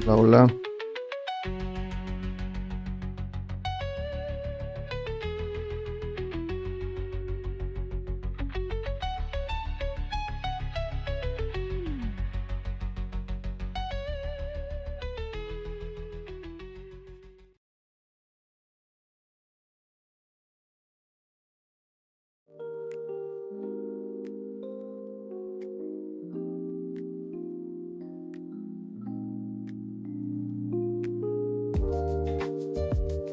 Hola, hola.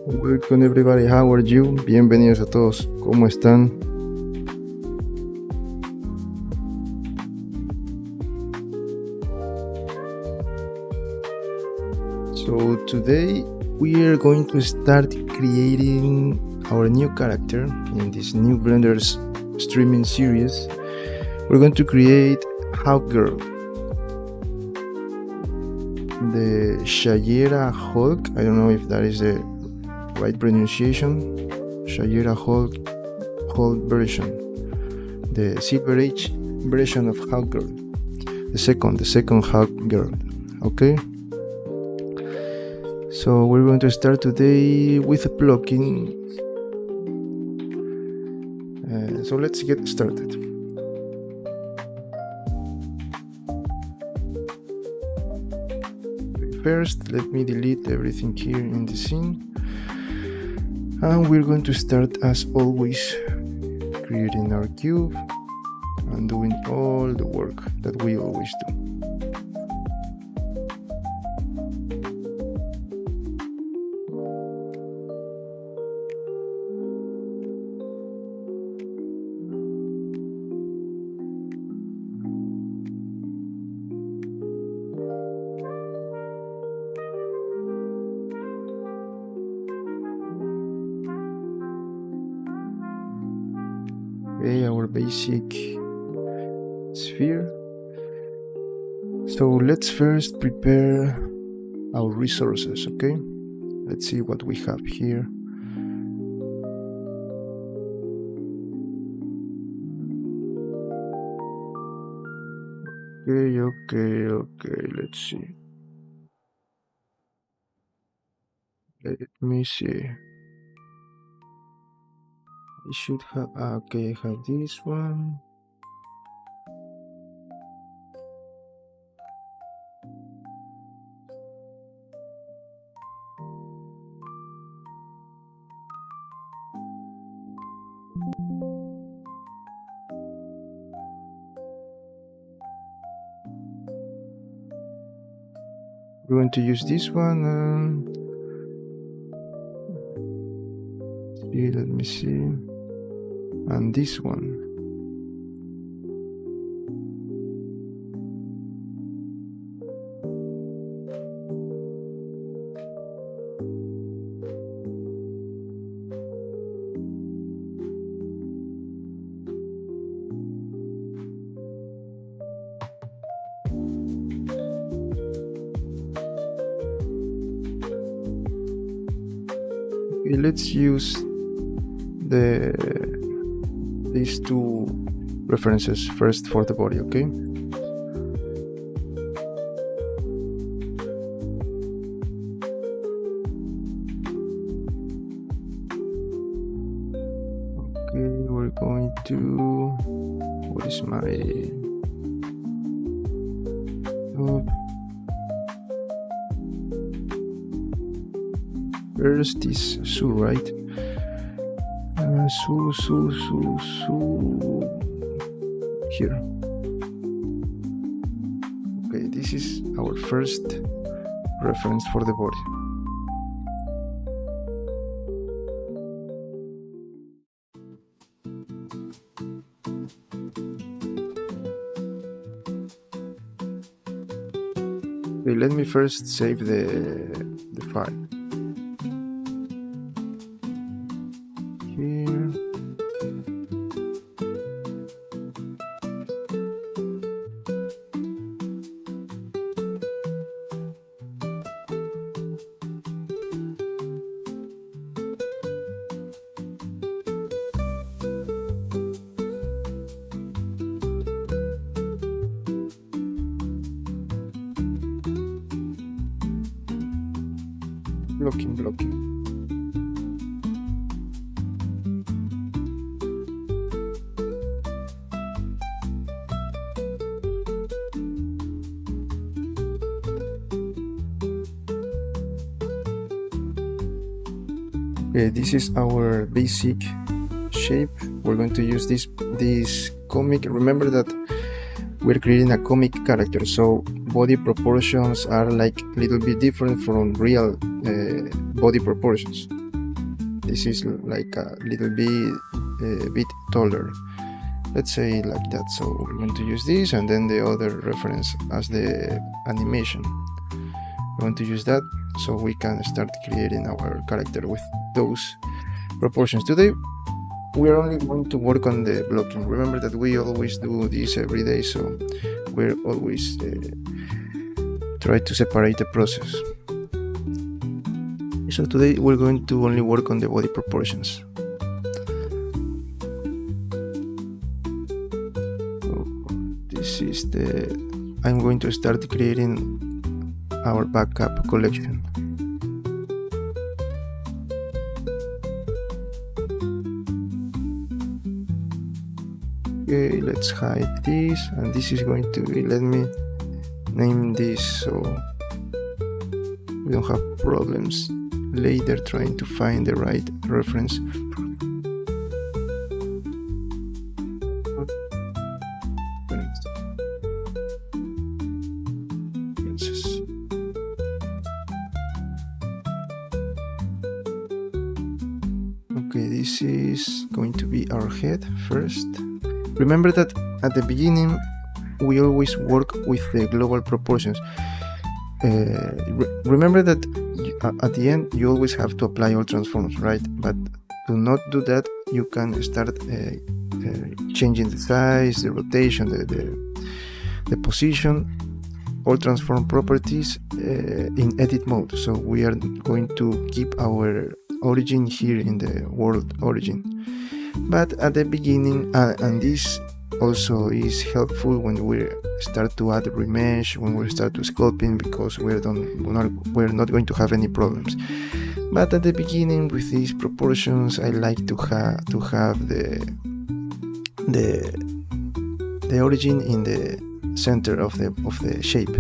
Welcome everybody, how are you? Bienvenidos a todos, ¿cómo están? So today we are going to start creating our new character in this new Blender's streaming series. We're going to create Hawkgirl, the Shayera Hol. I don't know if that is the right pronunciation. Shayera Hol version, the Silver Age version of Hawkgirl, the second Hawkgirl. Okay. So we're going to start today with a plugin. So let's get started. First, let me delete everything here in the scene. And we're going to start as always, creating our cube and doing all the work that we always do. Okay, our basic sphere. So let's first prepare our resources, okay? Let's see what we have here. Okay, let's see. Let me see. I should have, okay, I have this one. We're going to use this one and let me see, and this one. Okay, let's use these two references first for the body, okay? Okay, we're going to, what is my, first is Su, right? Su here. Okay, this is our first reference for the body. Okay, let me first save the file. Here. blocking. Okay, this is our basic shape. We're going to use this comic. Remember that we're creating a comic character, so body proportions are like a little bit different from real body proportions. This is like a little bit taller, let's say like that. So we're going to use this, and then the other reference as the animation. We're going to use that so we can start creating our character with those proportions. Today we're only going to work on the blocking. Remember that we always do this every day, so we're always try to separate the process. So today we're going to only work on the body proportions. So this is I'm going to start creating our backup collection. Okay, let's hide this, and this is going to be, let me name this so we don't have problems later trying to find the right reference. Okay, this is going to be our head first. Remember that at the beginning we always work with the global proportions. Remember that at the end you always have to apply all transforms, right? But to not do that, you can start changing the size, the rotation, the position, all transform properties in edit mode. So we are going to keep our origin here in the world origin. But at the beginning, and this also is helpful when we start to add remesh, when we start to sculpting, because we're not going to have any problems. But at the beginning, with these proportions, I like to have the origin in the center of the shape,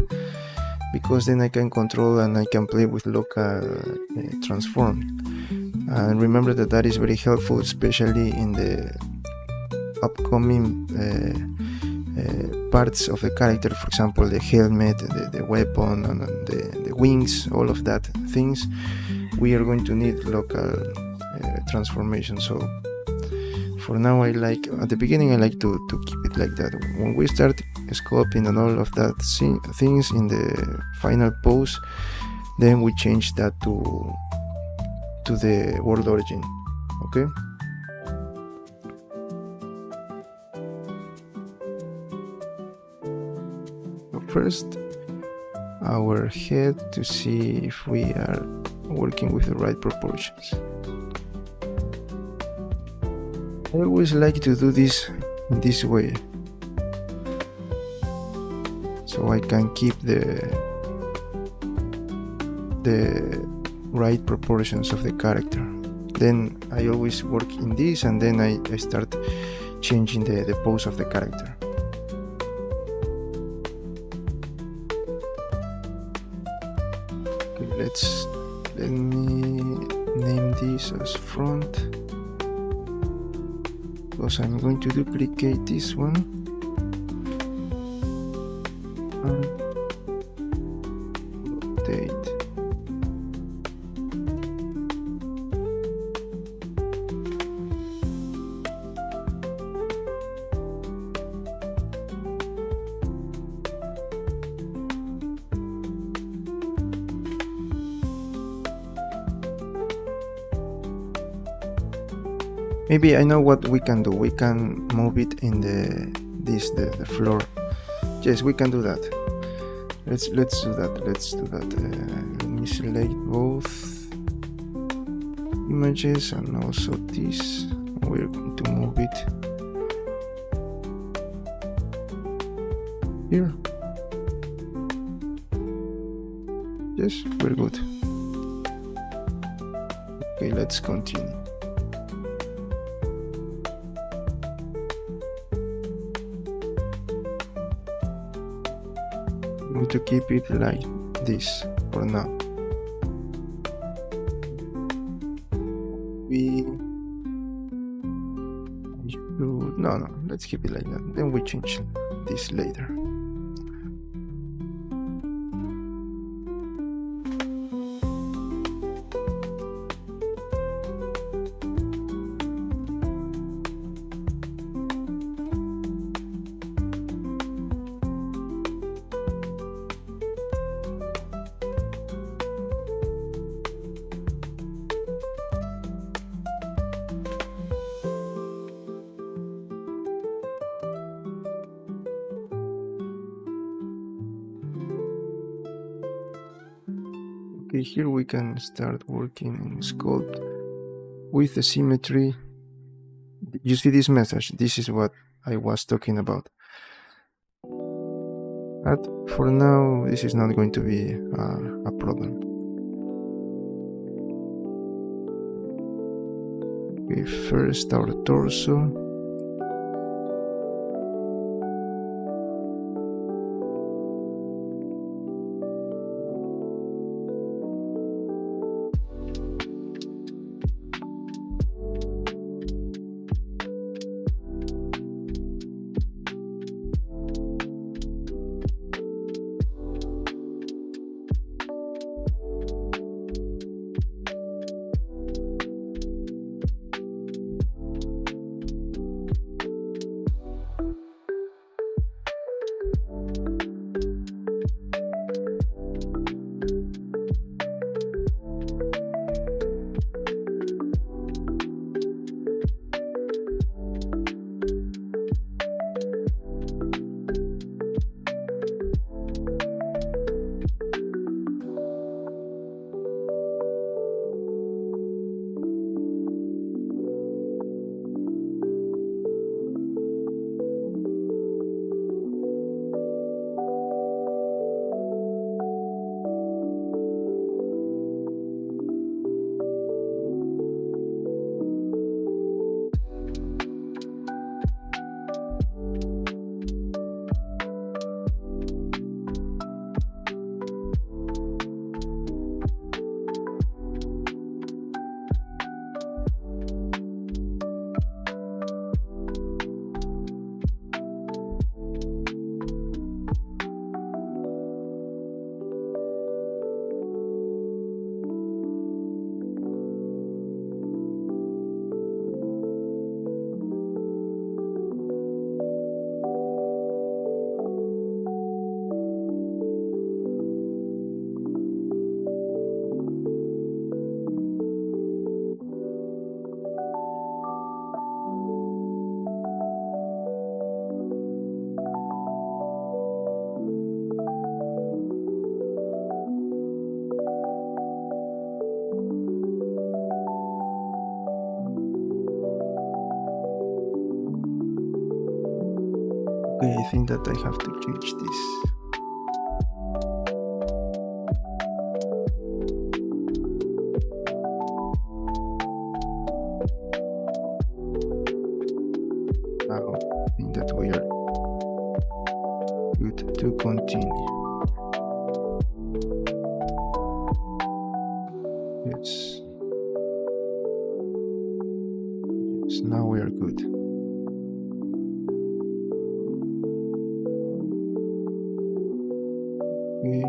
because then I can control and I can play with local transform. And remember that is very helpful, especially in the upcoming parts of the character. For example, the helmet, the weapon, and the wings, all of that things. We are going to need local transformation. So for now, at the beginning I like to keep it like that. When we start sculpting and all of that things in the final pose, then we change that to the world origin. Okay. So first, our head, to see if we are working with the right proportions. I always like to do this in this way, so I can keep the right proportions of the character. Then I always work in this, and then I start changing the pose of the character. Okay, let me name this as front, because I'm going to duplicate this one and rotate. Maybe I know what we can do. We can move it in the floor. Yes, we can do that. Let's do that. Let me select both images and also this. We're going to move it here. Yes, we're good. Okay, let's continue. I'm going to keep it like this for now. No, let's keep it like that. Then we change this later. Okay, here we can start working in Sculpt with the symmetry. You see this message? This is what I was talking about. But for now, this is not going to be a problem. Okay, first our torso. Okay, I think that I have to change this. Now I think that we are good to continue. Yes. Yes, now we are good. Okay.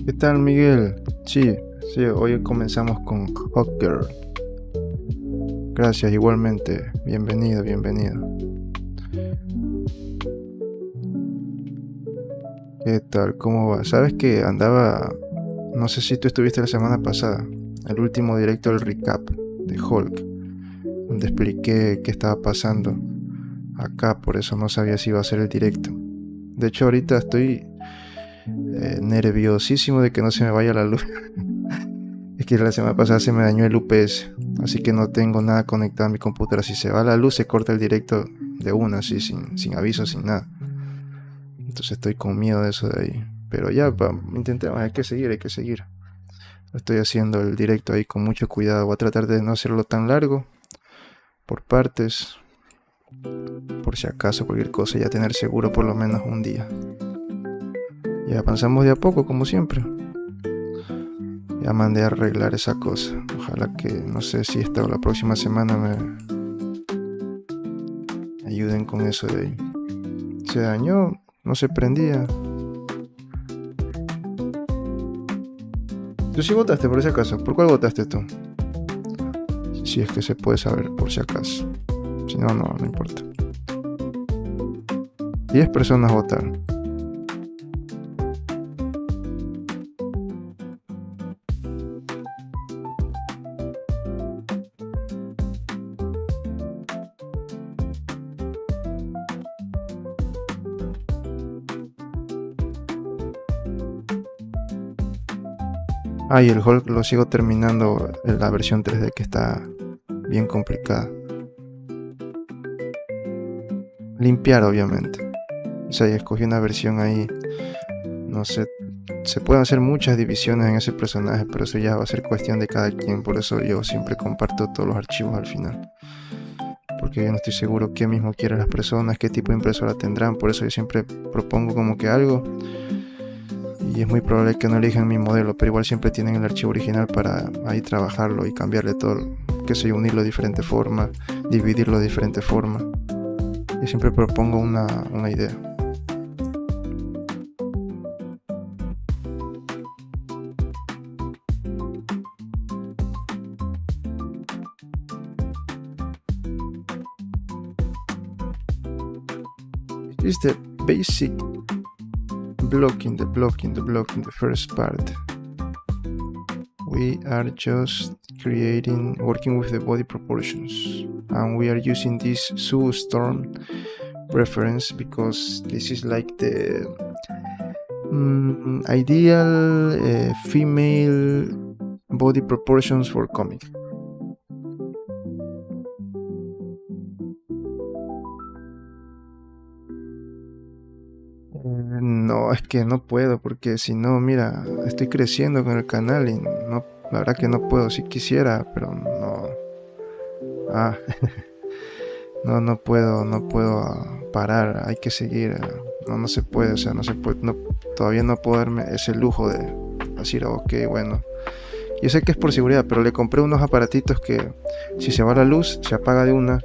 ¿Qué tal, Miguel? Sí, hoy comenzamos con Hawkgirl. Gracias, igualmente. Bienvenido. ¿Qué tal? ¿Cómo va? Sabes que andaba, no sé si tú estuviste la semana pasada, el último directo del recap de Hulk, donde expliqué qué estaba pasando acá, por eso no sabía si iba a ser el directo. De hecho, ahorita estoy nerviosísimo de que no se me vaya la luz. Es que la semana pasada se me dañó el UPS, así que no tengo nada conectado a mi computadora. Si se va la luz, se corta el directo de una, así, sin aviso, sin nada. Entonces estoy con miedo de eso de ahí. Pero ya, intentemos, hay que seguir. Estoy haciendo el directo ahí con mucho cuidado. Voy a tratar de no hacerlo tan largo, por partes, por si acaso cualquier cosa, ya tener seguro por lo menos un día. Ya avanzamos de a poco, como siempre. Ya mandé a arreglar esa cosa. Ojalá que, no sé si esta o la próxima semana me ayuden con eso de ahí. Se dañó, no se prendía. ¿Tú sí votaste por si acaso? ¿Por cuál votaste tú? Si es que se puede saber, por si acaso. Si no, no importa. 10 personas votaron. Y el Hulk lo sigo terminando en la versión 3D, que está bien complicada. Limpiar, obviamente. O sea, escogí una versión ahí, no sé, se pueden hacer muchas divisiones en ese personaje, pero eso ya va a ser cuestión de cada quien. Por eso yo siempre comparto todos los archivos al final, porque yo no estoy seguro qué mismo quieren las personas, qué tipo de impresora tendrán. Por eso yo siempre propongo como que algo, y es muy probable que no elijan mi modelo, pero igual siempre tienen el archivo original para ahí trabajarlo y cambiarle todo, qué sé yo, unirlo de diferente forma, dividirlo de diferente forma. Yo siempre propongo una idea. This is the basic blocking, the first part. We are just working with the body proportions, and we are using this Sue Storm reference because this is like the ideal female body proportions for comic. No, es que no puedo, porque si no, mira, estoy creciendo con el canal y no, la verdad que no puedo. Si quisiera, pero no. No puedo parar, hay que seguir. No se puede, o sea, no se puede, todavía no puedo darme ese lujo de decir, ok, bueno. Yo sé que es por seguridad, pero le compré unos aparatitos que si se va la luz, se apaga de una,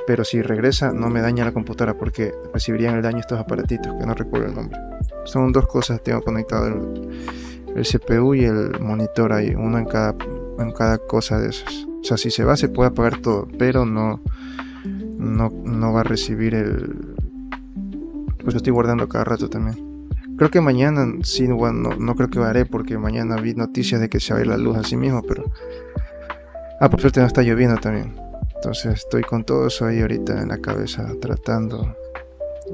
pero si regresa no me daña la computadora, porque recibirían el daño estos aparatitos, que no recuerdo el nombre. Son dos cosas, tengo conectado el CPU y el monitor ahí, uno en cada cosa de esas. O sea, si se va se puede apagar todo, pero no va a recibir el... Pues lo estoy guardando cada rato también. Creo que mañana, sí, bueno, no creo que lo haré, porque mañana vi noticias de que se va a ir la luz así mismo, pero... por suerte no está lloviendo también. Entonces estoy con todo eso ahí ahorita en la cabeza tratando.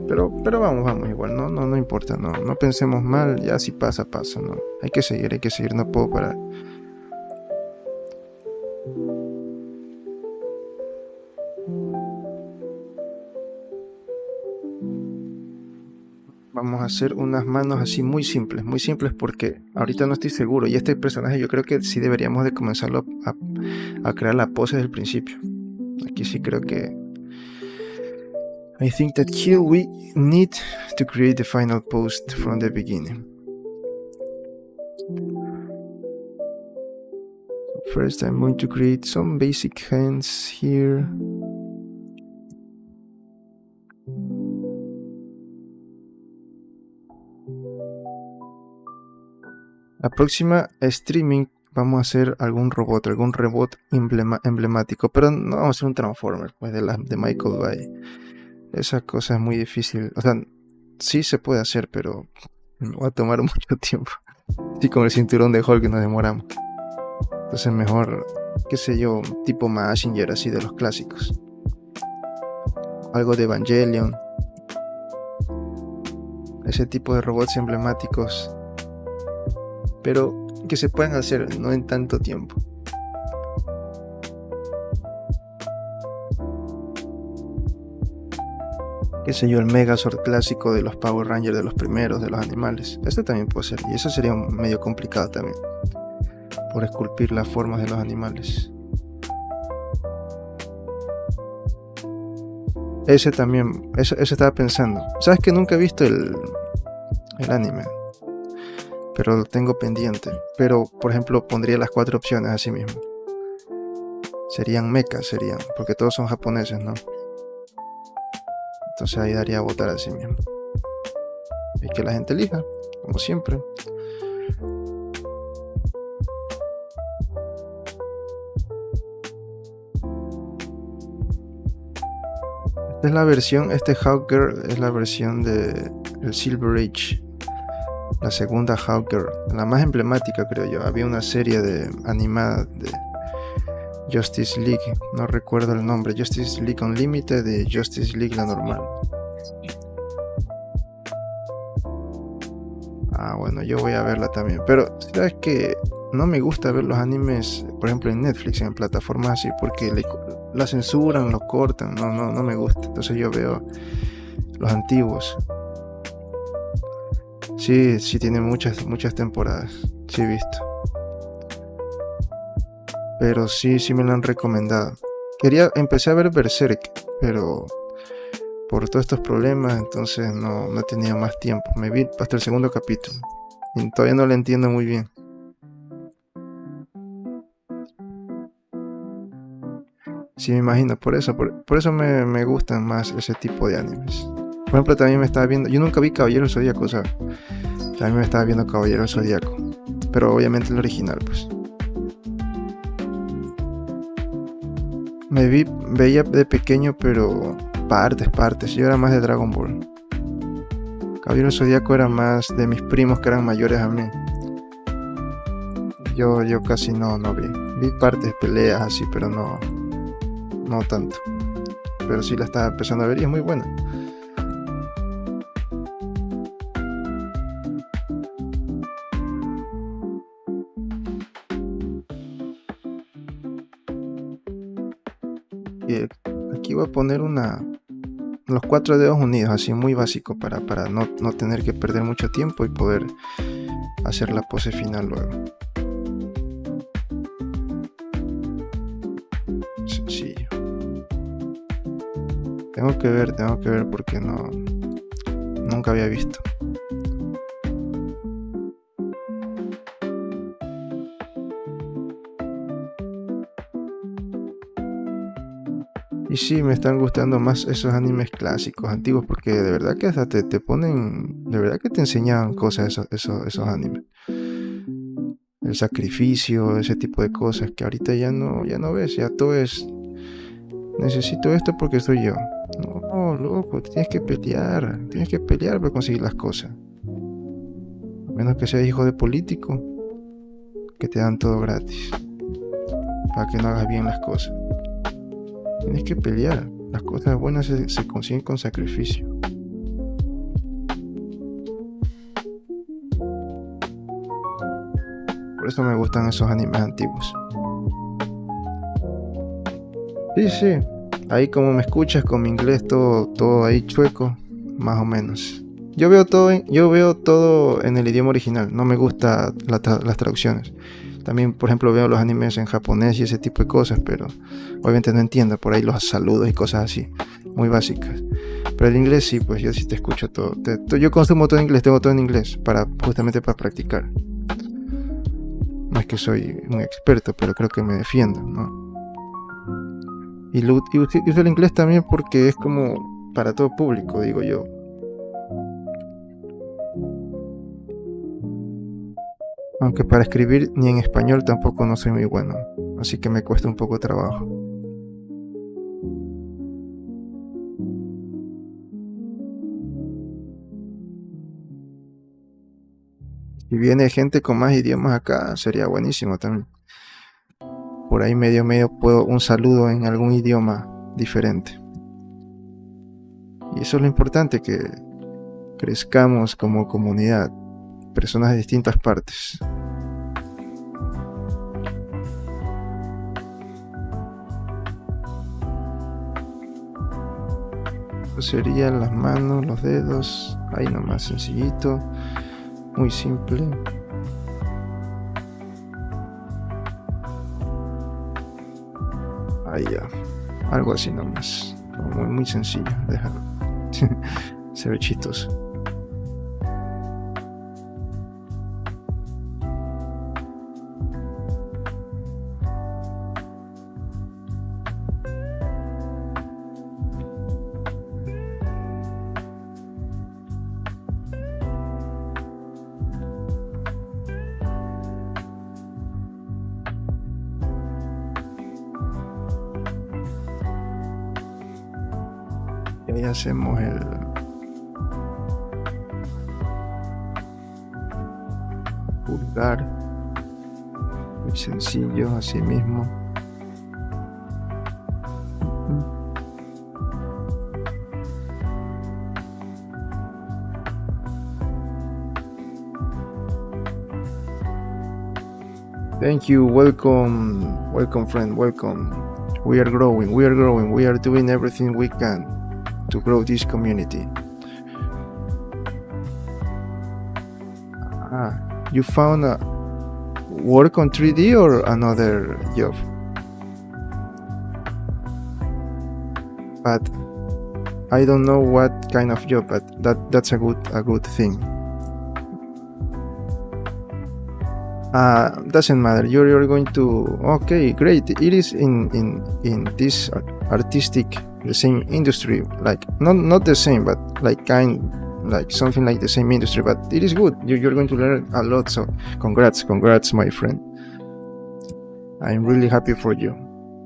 Pero vamos igual, no importa, no pensemos mal, ya si pasa, no. Hay que seguir, no puedo parar. Vamos a hacer unas manos así muy simples porque ahorita no estoy seguro. Y este personaje yo creo que sí deberíamos de comenzarlo a crear la pose desde el principio. Aquí sí creo que... I think that here we need to create the final pose from the beginning. First I'm going to create some basic hands here. La próxima streaming vamos a hacer algún robot emblemático, pero no vamos a hacer un Transformer, pues de Michael Bay. Esa cosa es muy difícil, o sea, sí se puede hacer, pero va a tomar mucho tiempo. Sí, con el cinturón de Hulk nos demoramos. Entonces mejor, qué sé yo, tipo Messenger, así de los clásicos. Algo de Evangelion. Ese tipo de robots emblemáticos, pero que se puedan hacer no en tanto tiempo. Qué sé yo, el Megazord clásico de los Power Rangers, de los primeros, de los animales. Este también puede ser, y eso sería medio complicado también, por esculpir las formas de los animales. Ese también, eso estaba pensando. Sabes que nunca he visto el anime, pero lo tengo pendiente. Pero, por ejemplo, pondría las 4 opciones así mismo. Serían mechas, porque todos son japoneses, ¿no? Entonces ahí daría a votar así mismo. Y que la gente elija, como siempre. Esta es la versión, Hawkgirl es la versión de el Silver Age. La segunda Hawkgirl, la más emblemática creo yo. Había una serie animada de Justice League, no recuerdo el nombre, Justice League Unlimited y Justice League la normal. Bueno, yo voy a verla también, pero sabes que no me gusta ver los animes, por ejemplo en Netflix, en plataformas así, porque la censuran, lo cortan, no me gusta. Entonces yo veo los antiguos. Sí, tiene muchas temporadas, sí he visto. Pero sí me lo han recomendado. Empecé a ver Berserk, pero por todos estos problemas, entonces no he tenido más tiempo. Me vi hasta el segundo capítulo y todavía no lo entiendo muy bien. Sí, me imagino, por eso me gustan más ese tipo de animes. Por ejemplo, también me estaba viendo, yo nunca vi Caballero del Zodíaco, ¿sabes? También me estaba viendo Caballero del Zodíaco, pero obviamente el original, pues. Veía de pequeño, pero partes. Yo era más de Dragon Ball. Caballero del Zodíaco era más de mis primos que eran mayores a mí. Yo casi no vi. Vi partes, peleas así, pero no tanto. Pero sí la estaba empezando a ver y es muy buena. Y aquí voy a poner los 4 dedos unidos, así muy básico, para no tener que perder mucho tiempo y poder hacer la pose final luego. Sencillo. Tengo que ver porque nunca había visto. Y sí, me están gustando más esos animes clásicos, antiguos, porque de verdad que hasta te ponen, de verdad que te enseñaban cosas esos animes. El sacrificio, ese tipo de cosas que ahorita ya no ves, ya todo es, necesito esto porque soy yo. No, loco, tienes que pelear para conseguir las cosas. A menos que seas hijo de político, que te dan todo gratis, para que no hagas bien las cosas. Tienes que pelear. Las cosas buenas se consiguen con sacrificio. Por eso me gustan esos animes antiguos. Sí. Ahí como me escuchas con mi inglés todo ahí chueco, más o menos. Yo veo todo en el idioma original. No me gusta las traducciones. También, por ejemplo, veo los animes en japonés y ese tipo de cosas, pero obviamente no entiendo por ahí los saludos y cosas así, muy básicas. Pero el inglés sí, pues yo sí te escucho todo. Yo consumo todo en inglés, tengo todo en inglés, justamente para practicar. No es que soy un experto, pero creo que me defiendo, ¿no? Y uso el inglés también porque es como para todo público, digo yo. Aunque para escribir ni en español tampoco no soy muy bueno, así que me cuesta un poco trabajo. Si viene gente con más idiomas acá, sería buenísimo también. Por ahí medio puedo un saludo en algún idioma diferente. Y eso es lo importante, que crezcamos como comunidad, personas de distintas partes. Eso serían las manos, los dedos, ahí nomás, sencillito, muy simple. Ahí ya, algo así nomás, muy sencillo, déjalo. Se ve chistoso. Y ahí hacemos el pulgar, muy sencillo, así mismo. Thank you, welcome friend, welcome. We are growing, we are doing everything we can to grow this community. You found a work on 3D or another job? But I don't know what kind of job, but that's a good thing. Doesn't matter. You're going to. Okay, great. It is in this artistic, the same industry, like not the same, but like something like the same industry. But it is good. You're going to learn a lot. So congrats, my friend. I'm really happy for you.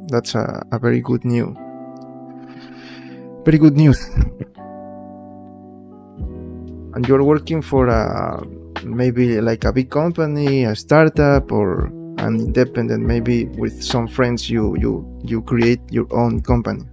That's a very good news. Very good news. And you're working for maybe like a big company, a startup, or an independent. Maybe with some friends, you create your own company.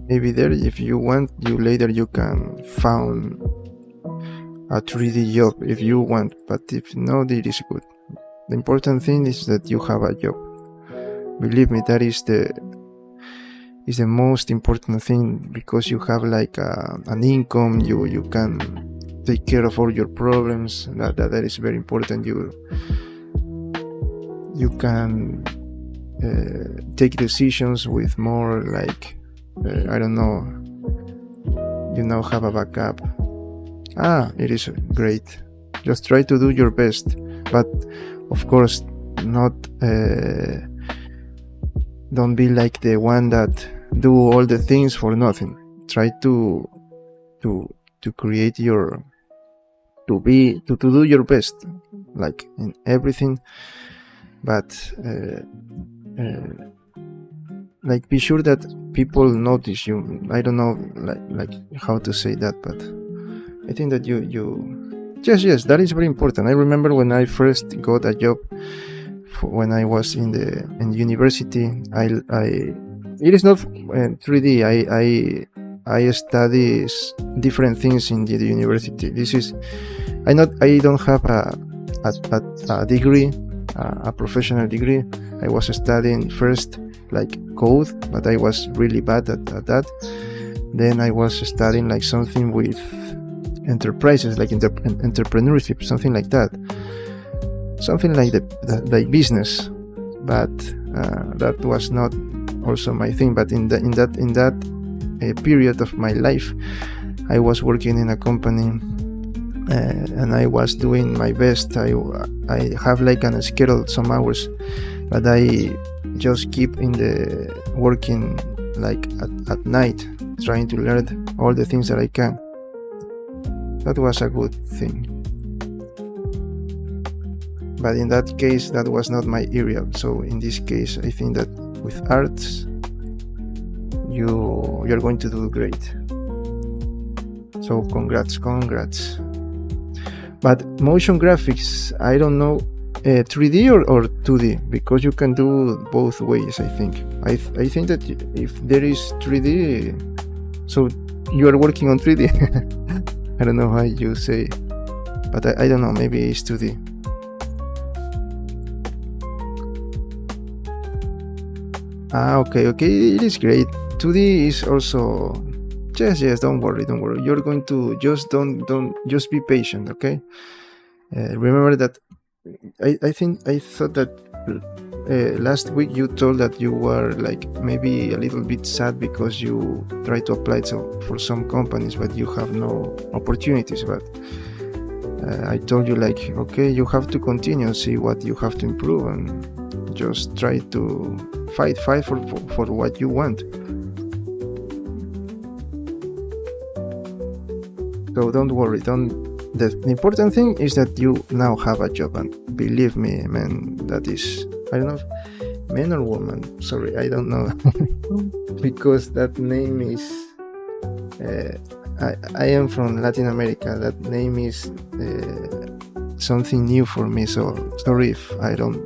Maybe there, if you want, later you can found a 3D job if you want, but if not, it is good. The important thing is that you have a job. Believe me, that is the most important thing, because you have like an income. You can take care of all your problems. That is very important. You can take decisions with more like I don't know. Have a backup. It is great. Just try to do your best, but of course not. Don't be like the one that do all the things for nothing. Try to create to do your best, like in everything. But like be sure that people notice you. I don't know like how to say that, but I think that you yes, that is very important. I remember when I first got a job when I was in university. I it is not 3D. I study different things in the university. This is I don't have a degree, a professional degree. I was studying first like code, but I was really bad at that. Then I was studying like something with enterprises, like entrepreneurship, something like that, something like the business. But that was not also my thing. But in that period of my life, I was working in a company. And I was doing my best. I have like a schedule some hours, but I just keep in the working like at night, trying to learn all the things that I can. That was a good thing. But in that case, that was not my area. So in this case, I think that with arts, you're going to do great. So congrats. But motion graphics, I don't know, 3D or 2D, because you can do both ways. I think think that if there is 3D, so you are working on 3D. I don't know how you say, but I don't know, maybe it's 2D. Okay, it is great. 2D is also yes, don't worry. You're going to just just be patient, okay? Remember that I thought that last week you told that you were like maybe a little bit sad because you tried to apply for some companies but you have no opportunities. But I told you like, okay, you have to continue, see what you have to improve, and just try to fight for what you want. So don't worry. The important thing is that you now have a job, and believe me, man, that is, I don't know, man or woman. Sorry, I don't know, because that name is. I am from Latin America. That name is something new for me. So sorry if I don't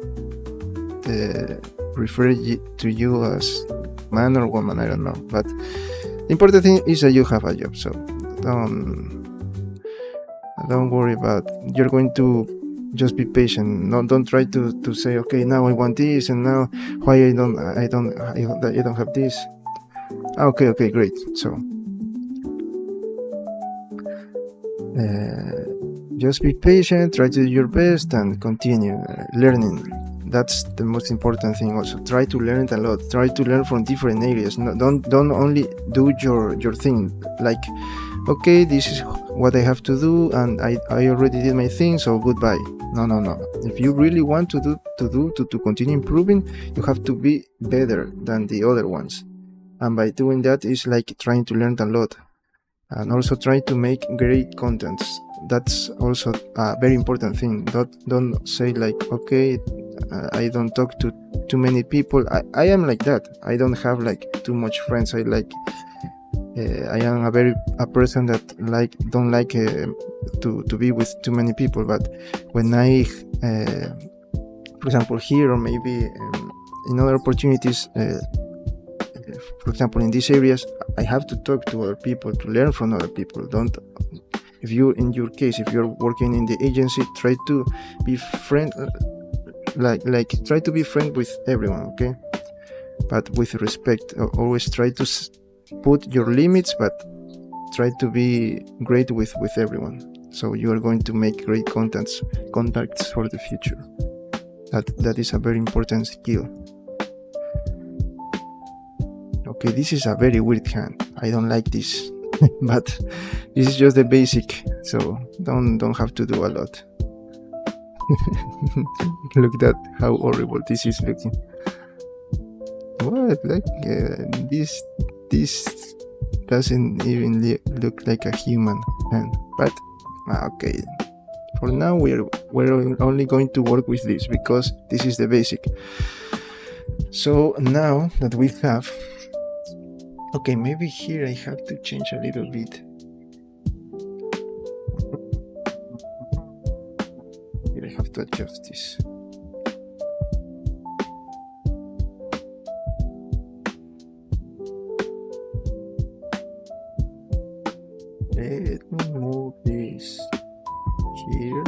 refer to you as man or woman. I don't know, but the important thing is that you have a job. So don't worry about. You're going to just be patient. No, don't try to say, okay, now I want this, and now why I don't have this. Okay, great. So just be patient, try to do your best, and continue learning. That's the most important thing. Also, try to learn a lot. Try to learn from different areas. No, don't only do your thing. Like, okay, this is what I have to do, and I already did my thing, so goodbye. No. If you really want to continue improving, you have to be better than the other ones. And by doing that, it's like trying to learn a lot, and also try to make great contents. That's also a very important thing. Don't say like, okay, I don't talk to too many people. I am like that. I don't have like too much friends. I am a person that don't like to be with too many people. But when I, for example, here or maybe in other opportunities, for example, in these areas, I have to talk to other people, to learn from other people. If you're working in the agency, try to be friend, try to be friend with everyone, okay? But with respect. Always try to put your limits, but try to be great with everyone. So you are going to make great contacts for the future. That is a very important skill. Okay, this is a very weird hand. I don't like this, but this is just the basic. So don't have to do a lot. Look at how horrible this is looking. What? Like this doesn't even look like a human hand. But okay, for now we're only going to work with this because this is the basic. So now that we have, okay, maybe here I have to change a little bit. Here I have to adjust this. Let me move this here,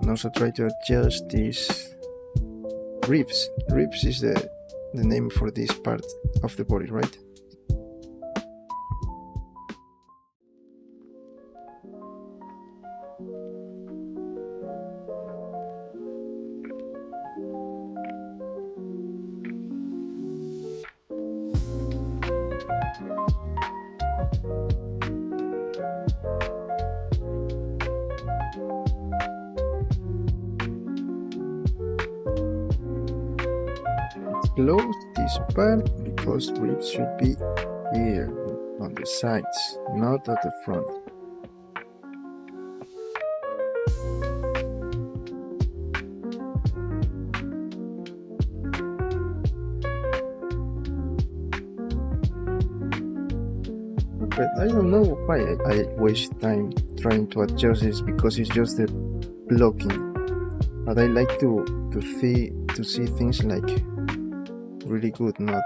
and also try to adjust these ribs. Ribs is the name for this part of the body, right? Close this part because ribs should be here on the sides, not at the front. But I don't know why I waste time trying to adjust this, because it's just the blocking. But I like to see things like really good, not.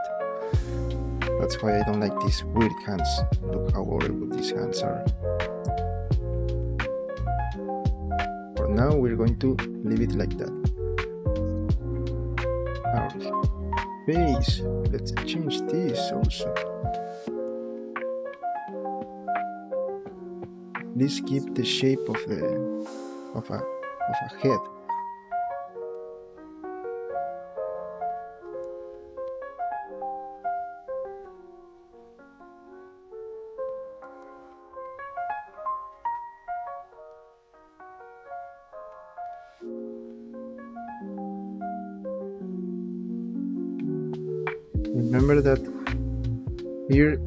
That's why I don't like these weird hands. Look how horrible these hands are. For now, we're going to leave it like that. Our face. Let's change this also. Please keep the shape of a head. Remember that here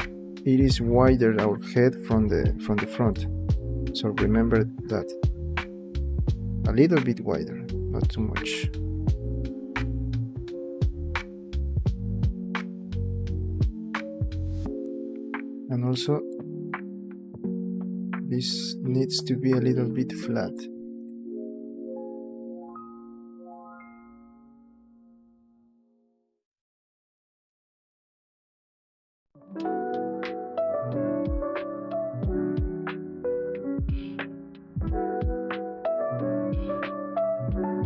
it is wider, our head, from the front. So remember that. A little bit wider, not too much. And also this needs to be a little bit flat.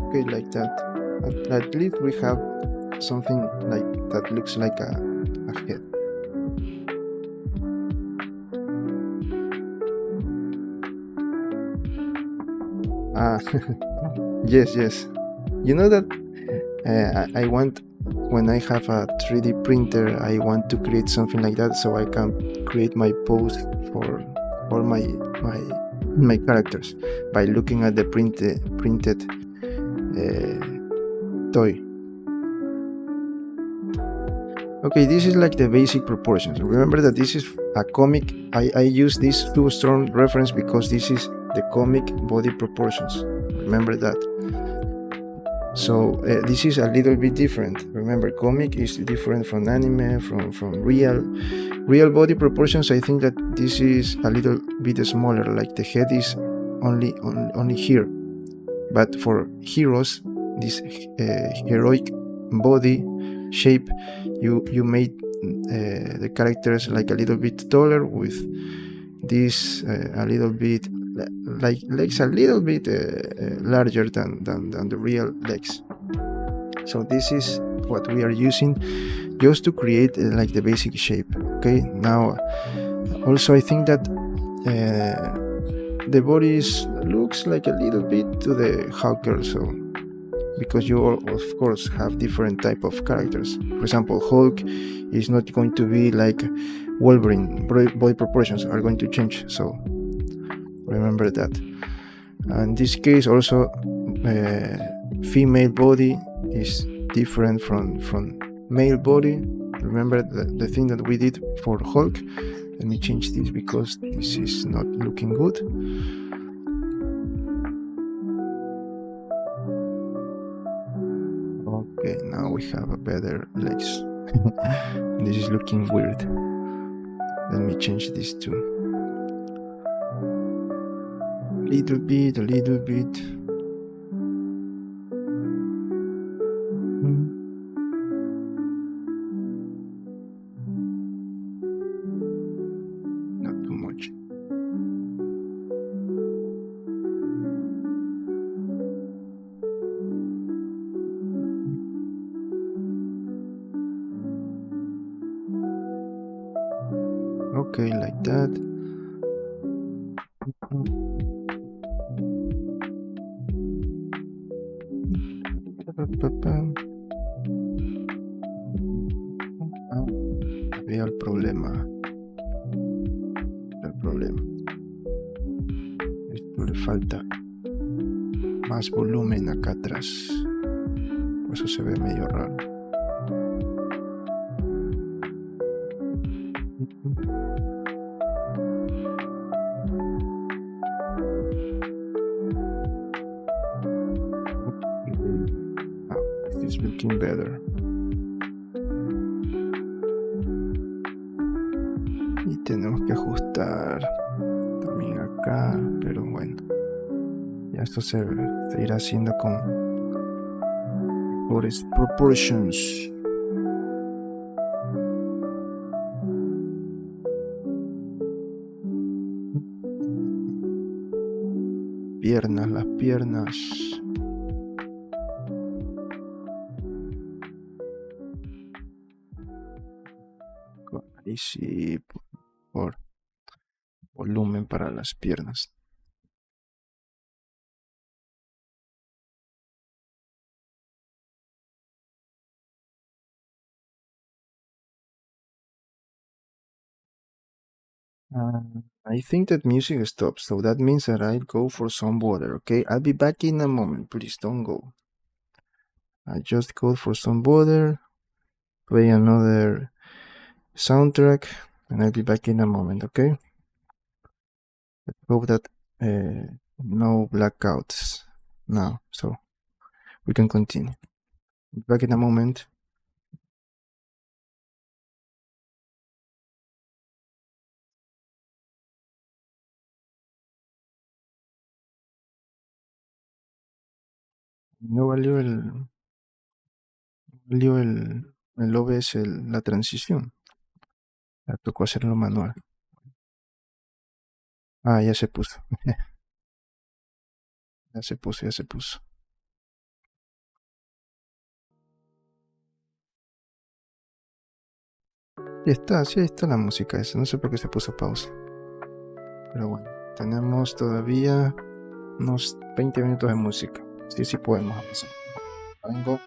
Okay, like that. At least we have something like that looks like a head. Ah, yes. You know that I want, when I have a 3D printer, I want to create something like that so I can create my pose for all my characters by looking at the printed toy. Okay, this is like the basic proportions. Remember that this is a comic. I use this too strong reference because this is the comic body proportions. Remember that. So this is a little bit different. Remember, comic is different from anime, from real body proportions. I think that this is a little bit smaller, like the head is only here. But for heroes, this heroic body shape, you made the characters like a little bit taller, with this a little bit like legs a little bit larger than the real legs. So this is what we are using just to create like the basic shape. Okay, now also I think that the body looks like a little bit to the Hawkgirl, so because you all, of course, have different type of characters. For example, Hulk is not going to be like Wolverine. Body proportions are going to change, so remember that. And in this case also, female body is different from male body. Remember the thing that we did for Hulk. Let me change this because this is not looking good. Okay, now we have a better legs. This is looking weird. Let me change this too. A little bit. Not too much. Okay, like that. Veo el problema. Esto le falta más volumen acá atrás. Por eso se ve medio raro. It's looking better. Y tenemos que ajustar también acá, pero bueno, ya esto se irá haciendo con mejores proportions. Las piernas. Y sí, por volumen para las piernas. I think that music stopped, so that means that I'll go for some water, okay? I'll be back in a moment, please don't go. I just go for some water, play another soundtrack, and I'll be back in a moment, okay? Let's hope that no blackouts now, so we can continue. Back in a moment. No valió el OBS la transición. La tocó hacerlo manual. Ah, ya se puso. Ya se puso. Sí está la música esa. No sé por qué se puso pausa. Pero bueno, tenemos todavía unos 20 minutos de música. Sí podemos avanzar. Vengo.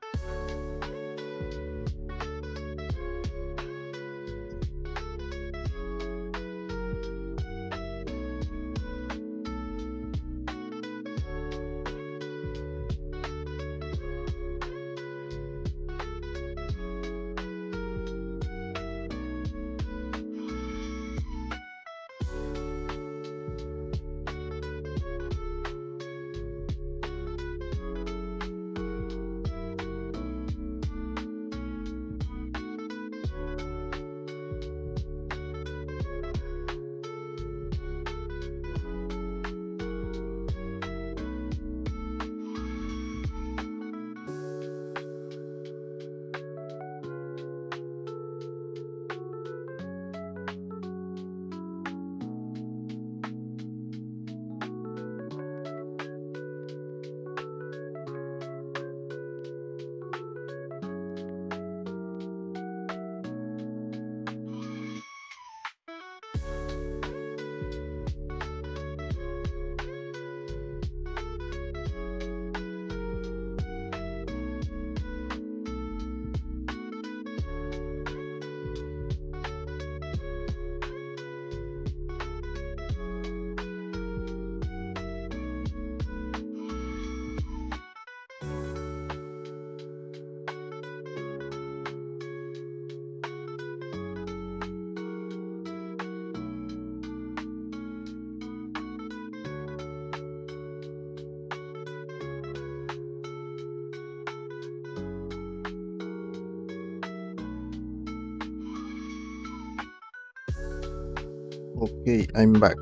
Okay, I'm back.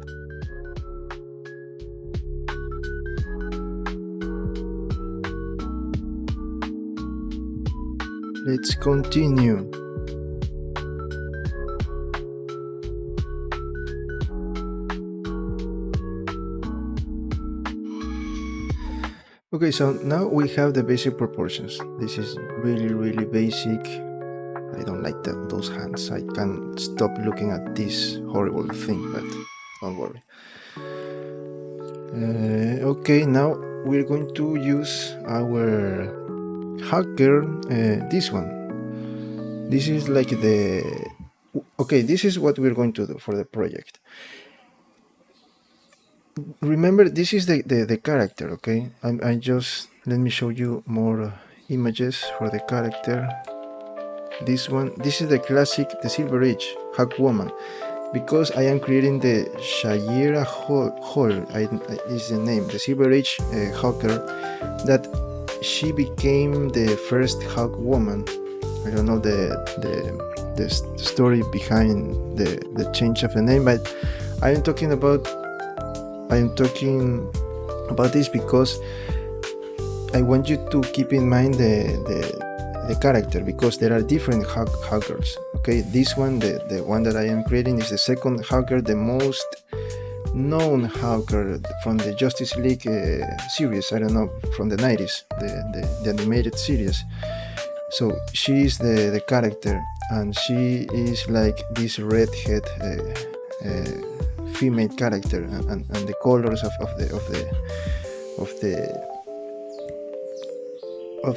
Let's continue. Okay, so now we have the basic proportions. This is really basic. I don't like those hands. I can't stop looking at this horrible thing, but don't worry. Okay, now we're going to use our Hawkgirl, this one. This is like okay, this is what we're going to do for the project. Remember, this is the character, okay? I just, let me show you more images for the character. This one, this is the classic, the Silver Age Hawk Woman. Because I am creating the Shayera Hol, is the name, the Silver Age Hawker, that she became the first Hawk Woman. I don't know the story behind the change of the name, but I am talking about this because I want you to keep in mind the character, because there are different Hawkgirls. Okay, this one, the one that I am creating, is the second Hawkgirl, the most known Hawkgirl from the Justice League series. I don't know, from the 90s, the animated series. So she is the character, and she is like this redhead female character, and the colors of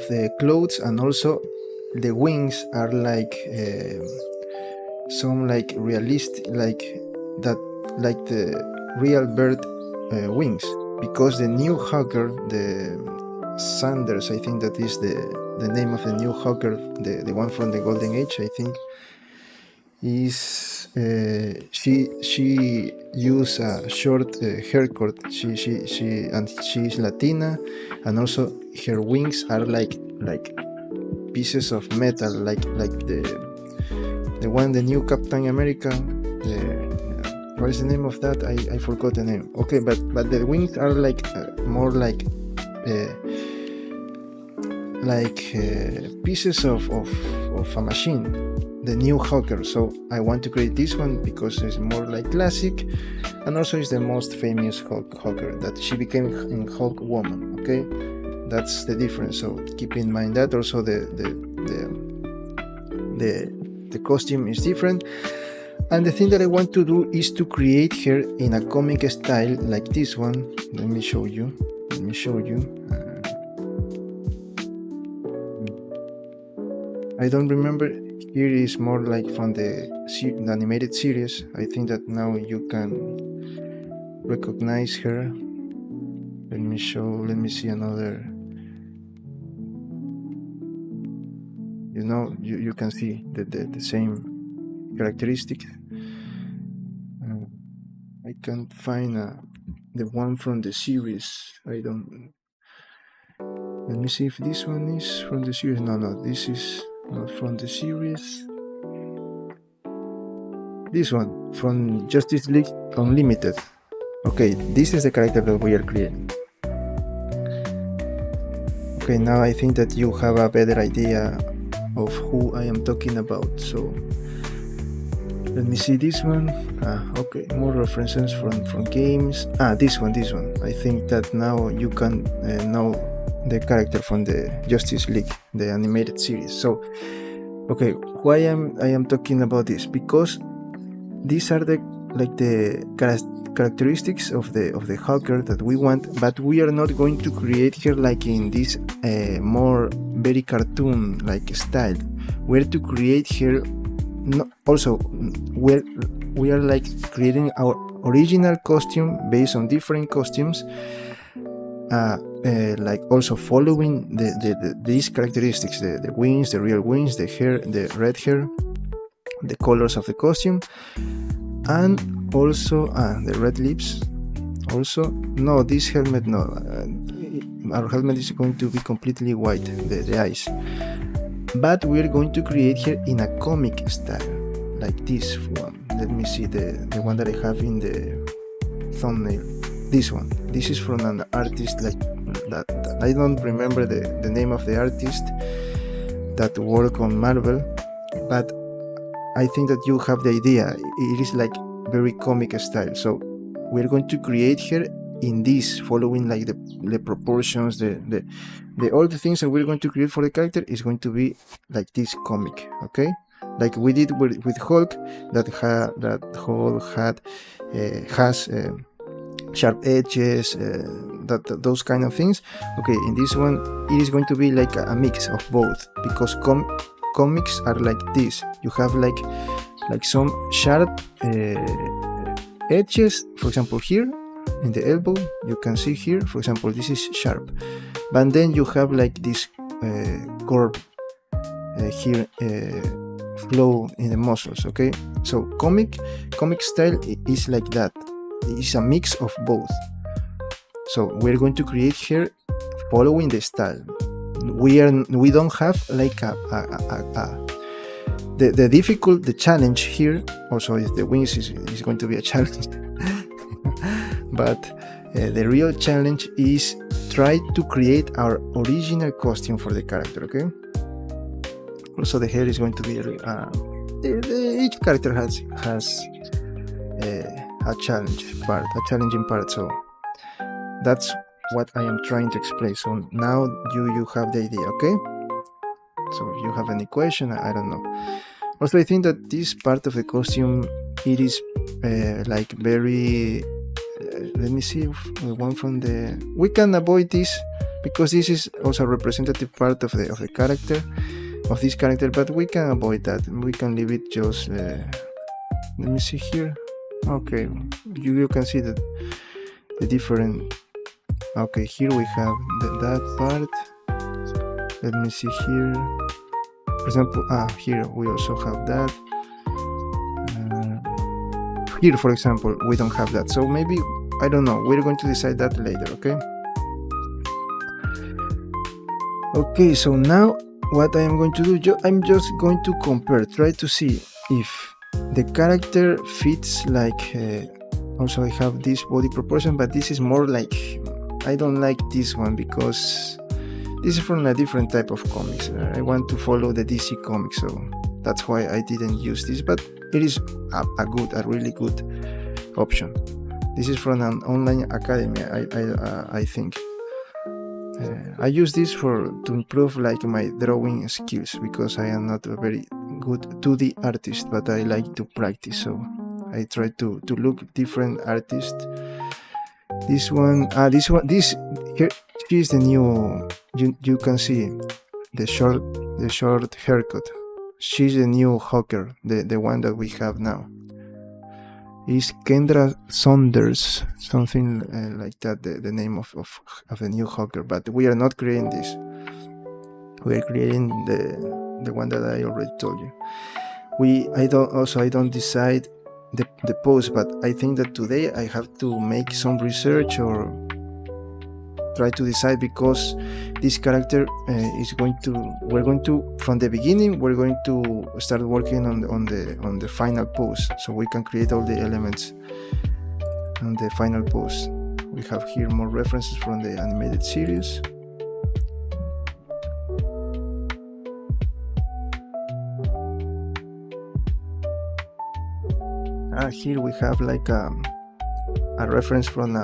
the clothes, and also the wings are like some like realistic, like the real bird wings, because the new Hawker, the Sanders, I think that is the name of the new Hawker, the one from the Golden Age, I think, is she used a short haircut. She is Latina, and also her wings are like pieces of metal, like the one, the new Captain America. What is the name of that? I forgot the name. Okay, but the wings are like more like pieces of a machine, the new Hawker. So I want to create this one because it's more like classic, and also is the most famous Hawker, that she became in Hulk Woman. Okay, that's the difference. So keep in mind that. Also the costume is different. And the thing that I want to do is to create her in a comic style like this one. Let me show you. I don't remember. Here is more like from the animated series. I think that now you can recognize her. Let me see another. You can see the same characteristics. I can't find the one from the series. I don't. Let me see if this one is from the series. No, this is not from the series. This one from Justice League Unlimited. Okay, this is the character that we are creating. Okay, now I think that you have a better idea of who I am talking about. So let me see this one. Okay, more references from games. This one. I think that now you can know the character from the Justice League, the animated series. So, okay, why I am talking about this? Because these are the characteristics of the Hawker that we want, but we are not going to create her like in this more very cartoon like style. We're to create her. Also, we are like creating our original costume based on different costumes, like also following these characteristics: the wings, the real wings, the hair, the red hair, the colors of the costume, and also the red lips. Also, no, this helmet, no. Our helmet is going to be completely white, the eyes. But we're going to create here in a comic style, like this one. let me see the one that I have in the thumbnail. This one. This is from an artist like that. I don't remember the name of the artist that work on Marvel, but I think that you have the idea. It is like very comic style. So we're going to create here in this, following like the proportions, the all the things that we're going to create for the character is going to be like this comic, okay? Like we did with Hulk, that Hulk has sharp edges, those kind of things. Okay, in this one it is going to be like a mix of both, because comics are like this. You have like some sharp edges, for example here in the elbow, you can see here, for example, this is sharp, but then you have like this curve here, flow in the muscles, okay? So comic style is like that. It's a mix of both. So we're going to create here following the style. We don't have like the challenge here. Also, if the wings is going to be a challenge. But the real challenge is try to create our original costume for the character, okay? Also, the hair is going to be each character has a challenging part. So that's what I am trying to explain. So now you have the idea, okay? So if you have any question, I don't know. Also, I think that this part of the costume, it is like very let me see one from the, we can avoid this because this is also a representative part of the character, of this character, but we can avoid that. We can leave it just let me see here. Okay, you can see that the different, okay, here we have that part. Let me see here, for example, here we also have that. Here, for example, we don't have that, so maybe, I don't know, we're going to decide that later, okay? Okay, so now what I am going to do, I'm just going to compare, try to see if the character fits like, also I have this body proportion, but this is more like, I don't like this one because this is from a different type of comics. I want to follow the DC comics, so that's why I didn't use this, but it is a really good option. This is from an online academy, I think. I use this to improve like my drawing skills, because I am not a very good 2D artist, but I like to practice, so I try to look different artists. This here is the new. You can see the short haircut. She's the new Hawkgirl, the one that we have now. Is Kendra Saunders, something like that, the name of the new Hawkgirl, but we are not creating this. We are creating the one that I already told you. I don't decide the pose, but I think that today I have to make some research or try to decide, because this character we're going to from the beginning, we're going to start working on the final pose, so we can create all the elements on the final pose. We have here more references from the animated series. Here we have like a reference from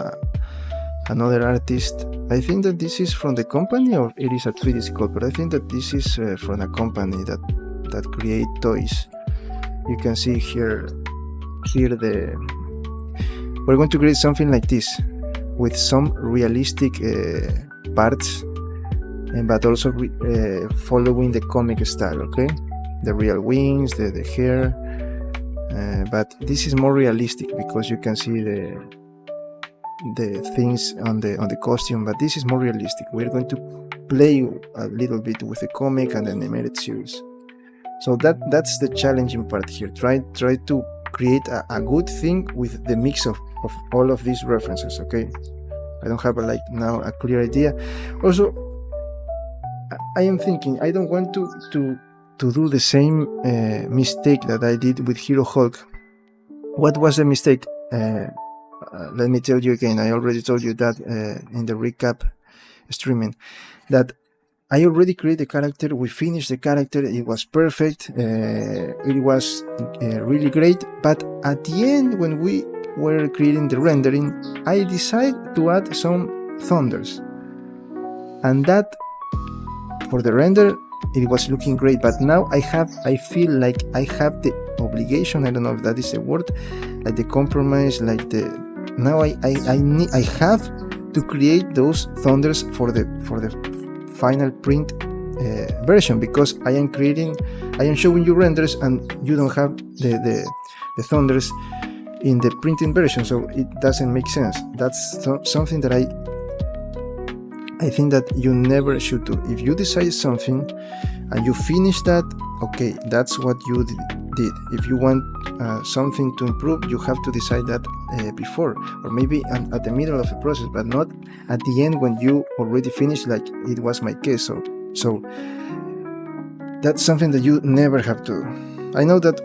another artist. I think that this is from the company, or it is a 3D sculptor. I think that this is from a company that create toys. You can see here we're going to create something like this with some realistic parts, but also following the comic style, okay? The real wings, the hair, but this is more realistic because you can see the things on the costume, but this is more realistic. We're going to play a little bit with the comic and the animated series. So that's the challenging part here. Try to create a good thing with the mix of all of these references, okay? I don't have a clear idea. Also, I am thinking I don't want to do the same mistake that I did with Hero Hulk, What was the mistake? Let me tell you again. I already told you that in the recap streaming, that I already created the character. We finished the character. It was perfect. It was really great. But at the end, when we were creating the rendering, I decided to add some thunders, and that for the render it was looking great. But now I feel like I have the obligation. I don't know if that is a word, like the compromise, like the now I have to create those thunders for the final print version, because I am showing you renders and you don't have the thunders in the printing version, so it doesn't make sense. That's something that I think that you never should do. If you decide something and you finish that, okay, that's what you did. If you want something to improve, you have to decide that before, or maybe at the middle of the process, but not at the end when you already finished, like it was my case. So that's something that you never have to do. I know that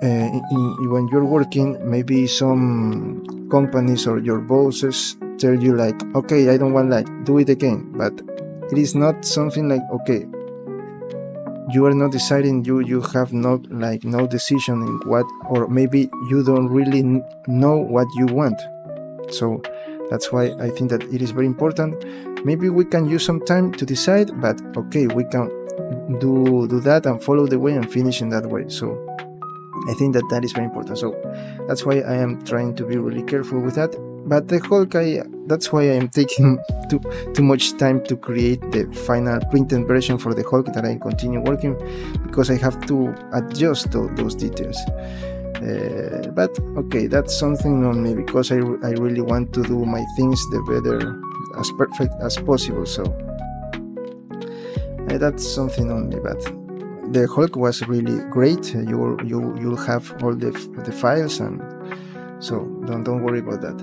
when you're working, maybe some companies or your bosses tell you like, okay, I don't want, like, do it again, but it is not something like, okay, you are not deciding, you have no decision in what, or maybe you don't really know what you want. So that's why I think that it is very important. Maybe we can use some time to decide, but okay, we can do that and follow the way and finish in that way. So I think that is very important. So that's why I am trying to be really careful with that. But the Hulk, that's why I am taking too much time to create the final printed version for the Hulk, that I continue working, because I have to adjust those details. But okay, that's something on me, because I really want to do my things the better, as perfect as possible. So that's something on me. But the Hulk was really great. You'll have all the files, and so don't worry about that.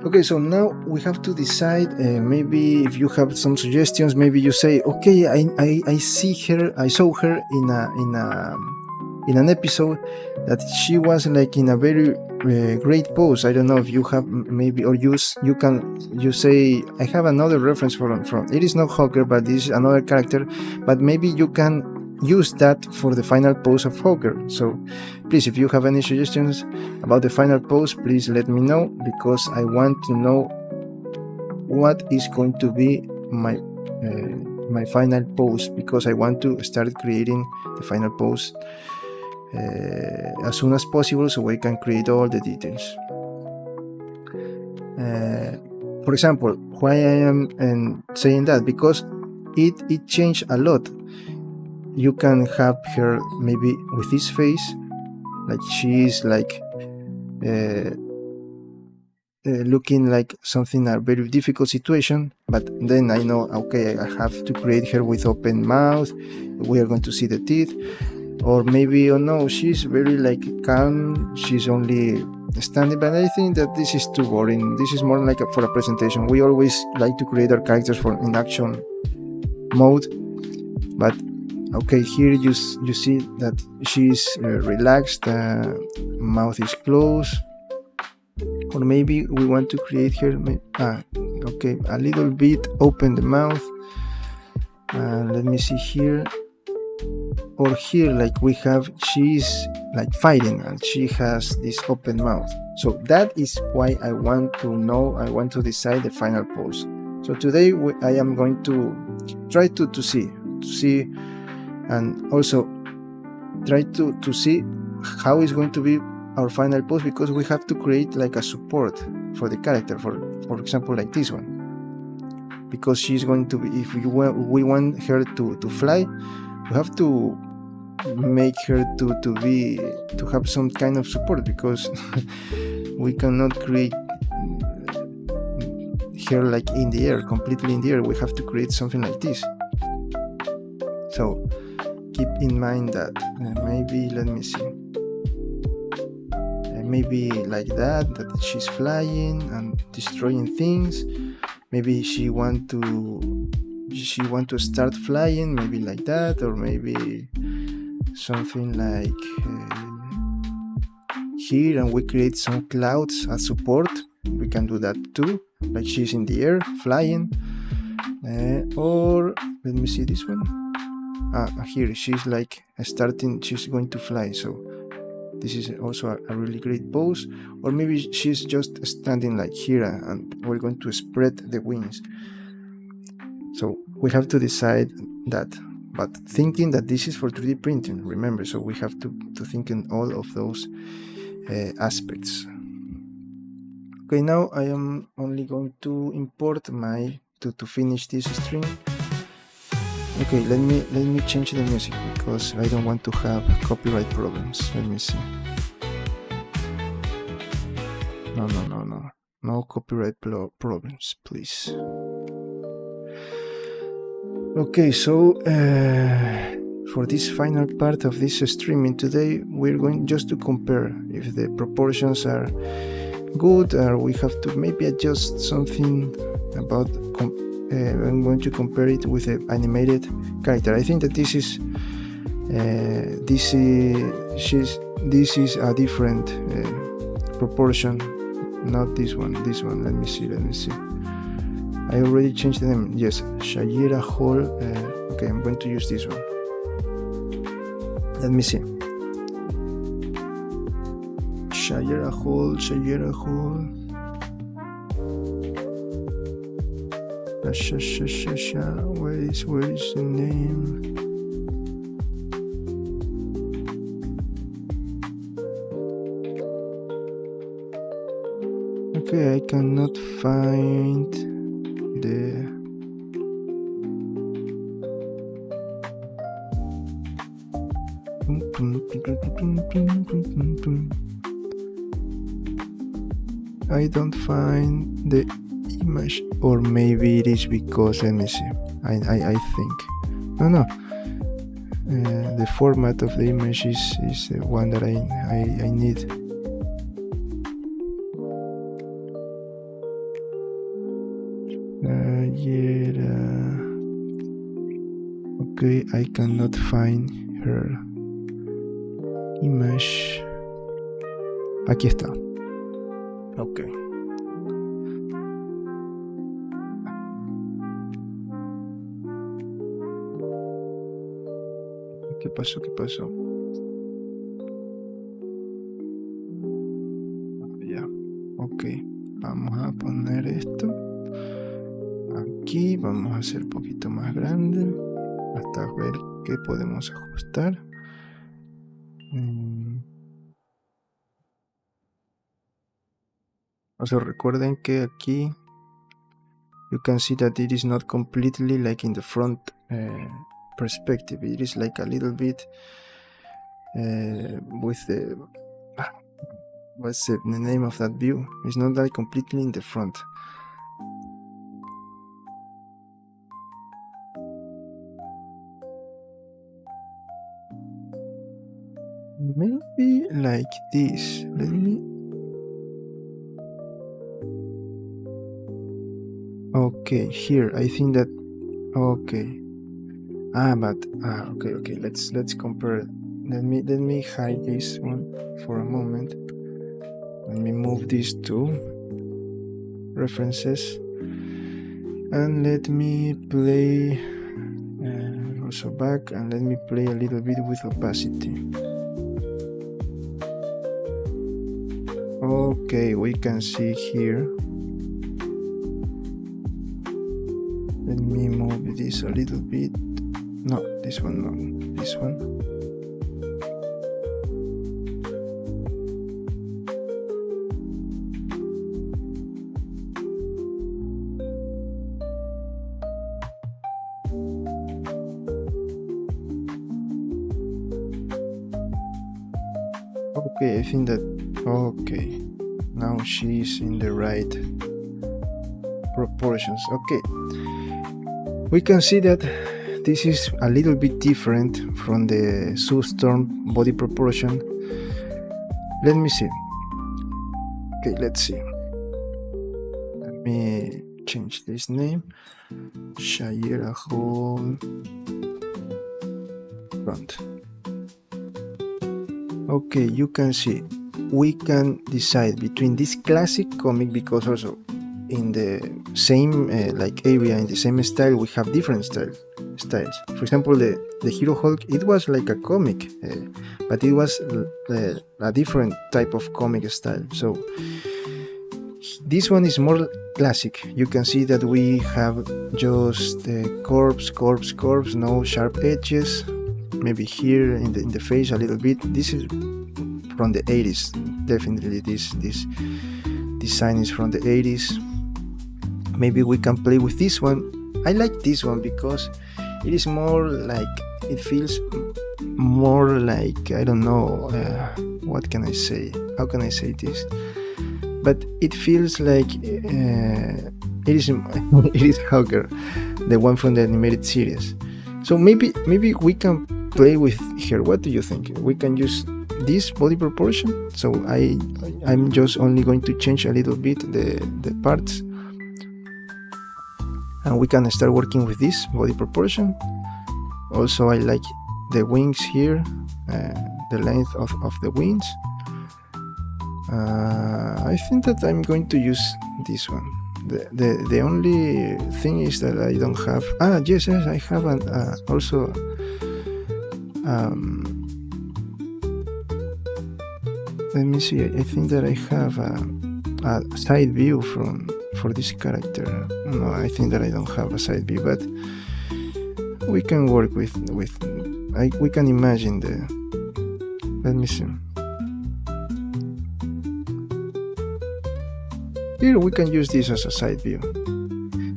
Okay, so now we have to decide. Maybe if you have some suggestions, maybe you say, okay, I saw her in an episode that she was like in a very great pose. I don't know if you have maybe, or you say, I have another reference from it is not Hawkgirl, but this is another character, but maybe you can use that for the final pose of Hawkgirl. So please, if you have any suggestions about the final pose, please let me know, because I want to know what is going to be my final pose, because I want to start creating the final pose as soon as possible, so I can create all the details. For example, why I am saying that, because it changed a lot. You can have her maybe with this face, like she is like looking like something a very difficult situation, but then I know, okay, I have to create her with open mouth. We are going to see the teeth. Or maybe, oh no, she's very like calm, she's only standing. But I think that this is too boring. This is more like for a presentation. We always like to create our characters in action mode, but okay, here you see that she's relaxed, mouth is closed. Or maybe we want to create her, okay, a little bit open the mouth. Let me see here. Or here, like we have, she's like fighting and she has this open mouth. So that is why I want to decide the final pose. So today I am going to try to see, and also try to see how is going to be our final pose, because we have to create like a support for the character, for example, like this one, because she's going to be, if we want her to fly, we have to make her to have some kind of support, because we cannot create her like in the air, completely in the air. We have to create something like this. So keep in mind that maybe, let me see, maybe like that she's flying and destroying things. Maybe she want to start flying, maybe like that, or maybe something like here and we create some clouds as support, we can do that too, like she's in the air flying. Or let me see this one. Here she's like starting, she's going to fly, so this is also a really great pose. Or maybe she's just standing like here and we're going to spread the wings. So we have to decide that, but thinking that this is for 3D printing, remember, so we have to think in all of those aspects. Okay, now I am only going to import my to finish this stream. Okay, let me change the music because I don't want to have copyright problems. Let me see. No copyright problems, please. Okay, so for this final part of this streaming today, we're going just to compare if the proportions are good, or we have to maybe adjust something about. I'm going to compare it with an animated character. I think that this is a different proportion, not this one. This one. Let me see. I already changed the name. Yes, Shayera Hol. Okay, I'm going to use this one. Let me see. Shayera Hol. Where is the name? Okay, I cannot find the. I don't find the image, or maybe it is because, let me see, I think no the format of the image is the one that I need. Okay, I cannot find her image. Aquí está. Okay. ¿Qué pasó? Ya, ok. Vamos a poner esto aquí. Vamos a hacer un poquito más grande hasta ver qué podemos ajustar. Also, recuerden que aquí you can see that it is not completely like in the front perspective. It is like a little bit with the what's the name of that view? It's not like completely in the front. Maybe like this. Let me. Okay, here I think that. Okay. Okay. Let's compare. Let me hide this one for a moment. Let me move these two references, and let me play also back, and let me play a little bit with opacity. Okay, we can see here. Let me move this a little bit. No, this one, no, this one. Okay, I think that. Okay, now she's in the right proportions. Okay, we can see that this is a little bit different from the Sue Storm body proportion. Let me see. Okay, let's see. Let me change this name. Shayera Hol front. Okay, you can see we can decide between this classic comic, because also in the same like area, in the same style, we have different styles. For example, the Hero Hulk, it was like a comic, but it was a different type of comic style. So this one is more classic. You can see that we have just corpse, no sharp edges. Maybe here in the face a little bit. This is from the 80s. Definitely this design is from the 80s. Maybe we can play with this one. I like this one because it is more like, it feels more like, I don't know, what can I say? How can I say this? But it feels like it is Hawkgirl, the one from the animated series. So maybe we can play with her. What do you think? We can use this body proportion. So I'm just only going to change a little bit the parts, and we can start working with this body proportion. Also, I like the wings here, the length of the wings. I think that I'm going to use this one. The only thing is that I don't have. Yes, I have also. Let me see. I think that I have a side view for this character. No, I think that I don't have a side view, but we can work with. We can imagine the. Let me see. Here we can use this as a side view.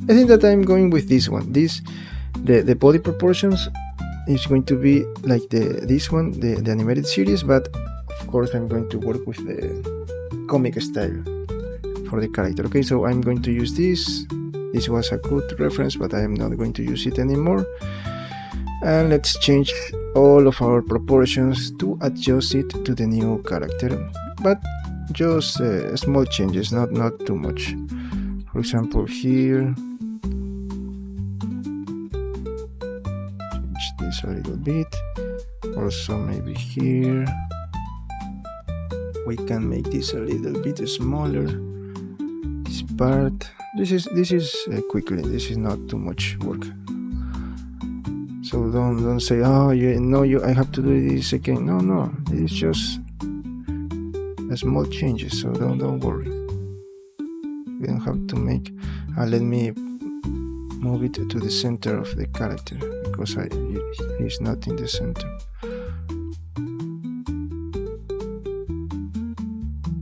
I think that I'm going with this one. The body proportions is going to be like this one, the animated series, but of course I'm going to work with the comic style for the character. Okay, so I'm going to use this. This was a good reference, but I am not going to use it anymore. And let's change all of our proportions to adjust it to the new character. But just small changes, not too much. For example, here, change this a little bit. Also, maybe here, we can make this a little bit smaller. This part, this is quickly. This is not too much work. So don't say, oh, I have to do this again. No, it's just small changes, so don't worry. We don't have to make. Let me move it to the center of the character, because he's not in the center.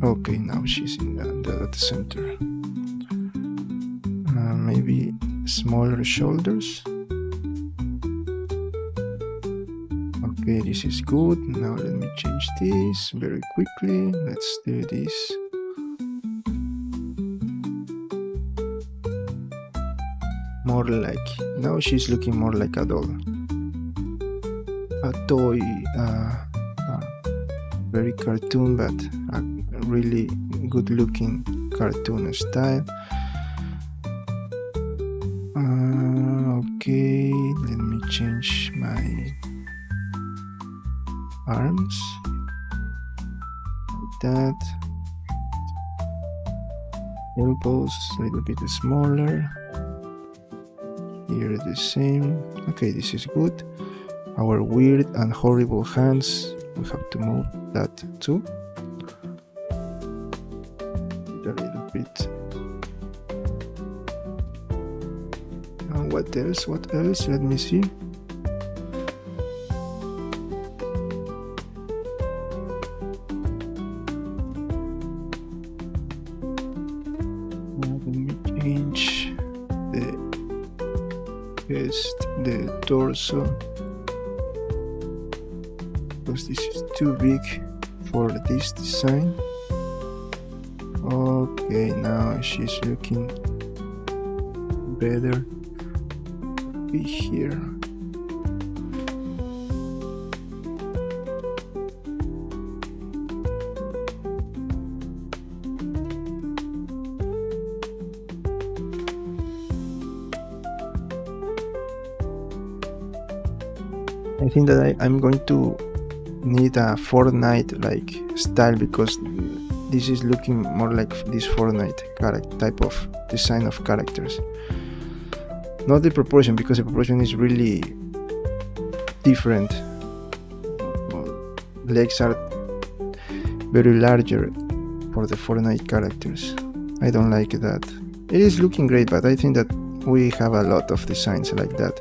Okay, now she's in the center. Maybe smaller shoulders. Okay, this is good. Now let me change this very quickly. Let's do this. More like, now she's looking more like a doll. A toy, very cartoon, but a really good looking cartoon style. Okay, let me change my arms like that. Elbows a little bit smaller. Here the same. Okay, this is good. Our weird and horrible hands, we have to move that too. A little bit. And what else? Let me see. Change the chest, the torso, because this is too big for this design. Okay, now she's looking better. Be here. I think that I'm going to need a Fortnite like style, because this is looking more like this Fortnite type of design of characters. Not the proportion, because the proportion is really different. Legs are very larger for the Fortnite characters. I don't like that. It is looking great, but I think that we have a lot of designs like that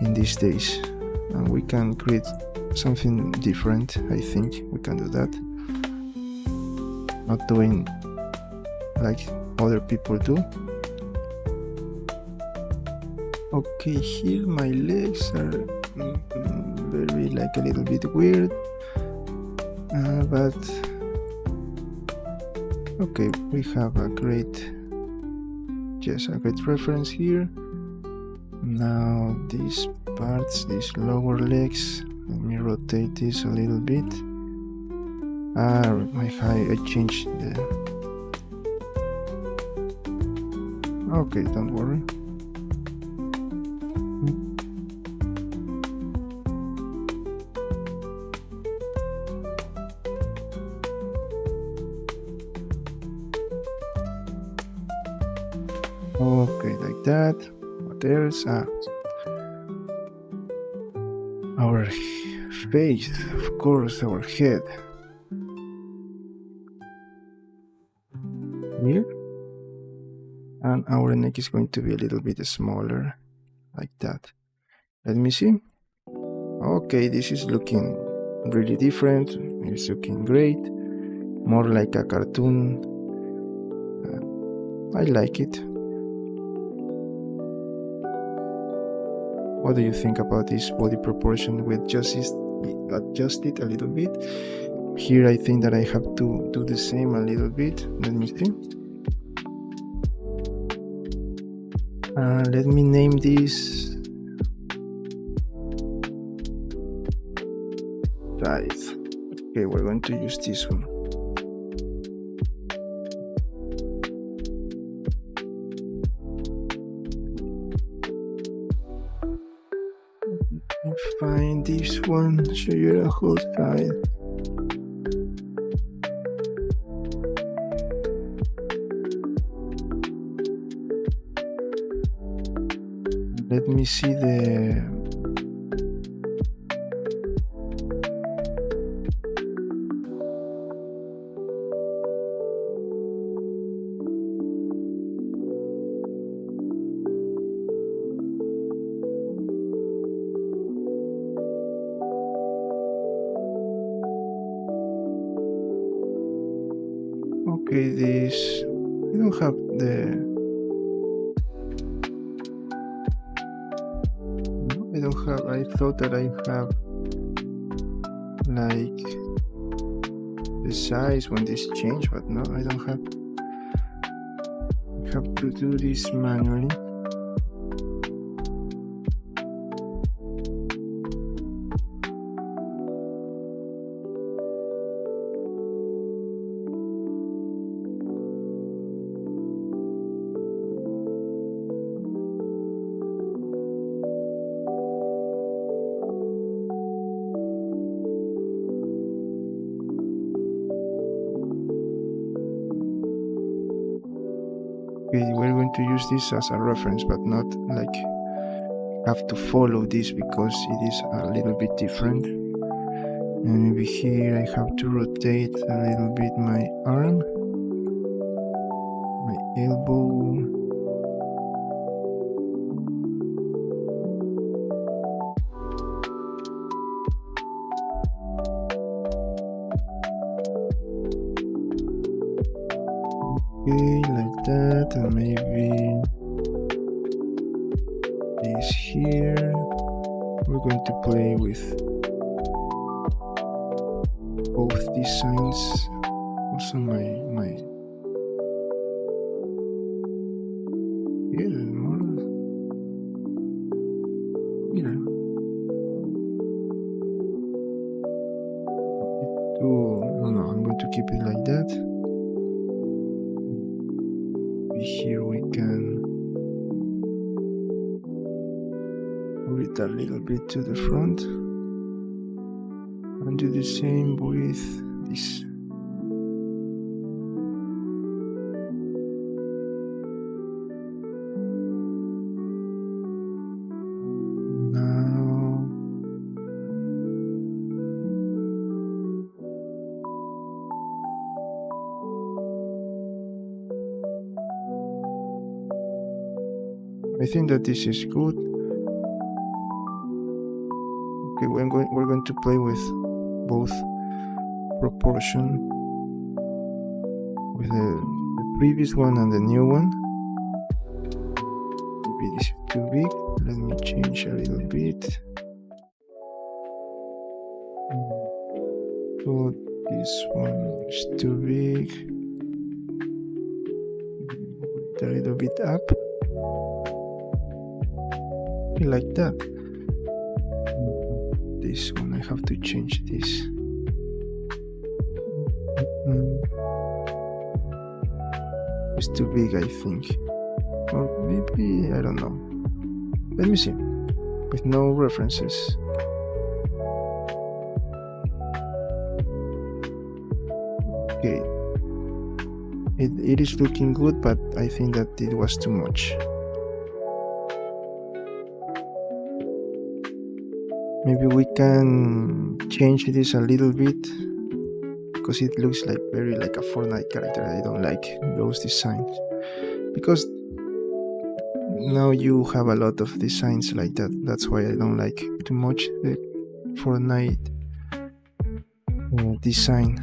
in these days, and we can create something different. I think we can do that, not doing like other people do. Okay, here my legs are very like a little bit weird, but okay, we have a great reference here. Now these parts, these lower legs, let me rotate this a little bit. I changed the... Okay, don't worry. Okay, like that. What else? Our face, of course, our head. Here. And our neck is going to be a little bit smaller, like that. Let me see. Okay, this is looking really different. It's looking great. More like a cartoon. I like it. What do you think about this body proportion? We adjust it a little bit. Here I think that I have to do the same a little bit. Let me see. Let me name this size. Okay, we're going to use this one. Find this one, Shayera Hol style. Let me see the... Okay, this... I don't have the... I don't have... I thought that I have like the size when this change, but no, I don't have. I have to do this manually. Okay, we're going to use this as a reference, but not like have to follow this because it is a little bit different. And maybe here I have to rotate a little bit my arm, my elbow. Okay, like that, and maybe this here. We're going to play with both these signs. Also my more, no, I'm going to keep it like that. Here we can move it a little bit to the front and do the same with this I think that this is good. Okay, we're going to play with both proportion, with the previous one and the new one. Maybe this is too big. Let me change a little bit. So this one is too big. A little bit up. Like that. This one, I have to change this. It's too big, I think. Or maybe, I don't know. Let me see. With no references. Okay. It is looking good, but I think that it was too much. Maybe we can change this a little bit, because it looks like very like a Fortnite character. I don't like those designs, because now you have a lot of designs like that. That's why I don't like too much the Fortnite design.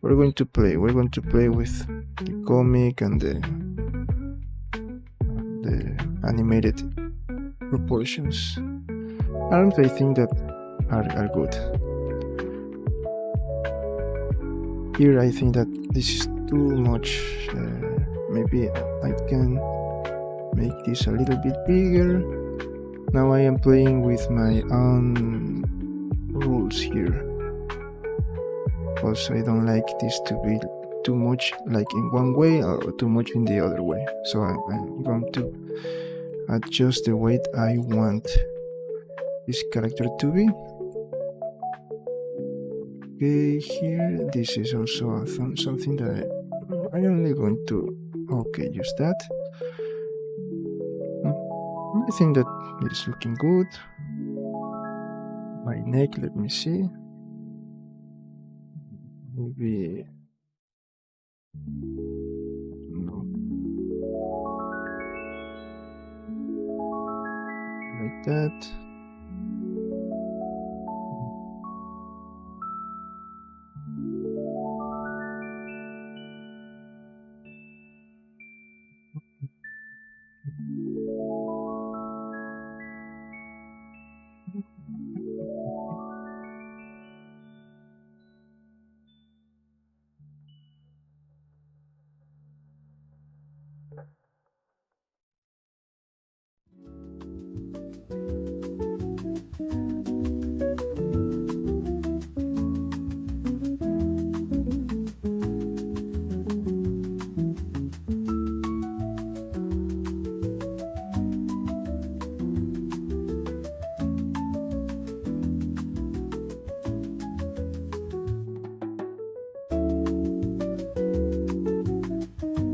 We're going to play with the comic and the animated proportions. Arms, I think that are good. Here I think that this is too much. Maybe I can make this a little bit bigger. Now I am playing with my own rules here. Also, I don't like this to be too much like in one way or too much in the other way. So I'm going to adjust the weight I want this character to be. Okay, here this is also something that I'm only going to use that. I think that it is looking good. My neck, let me see. Maybe no, like that.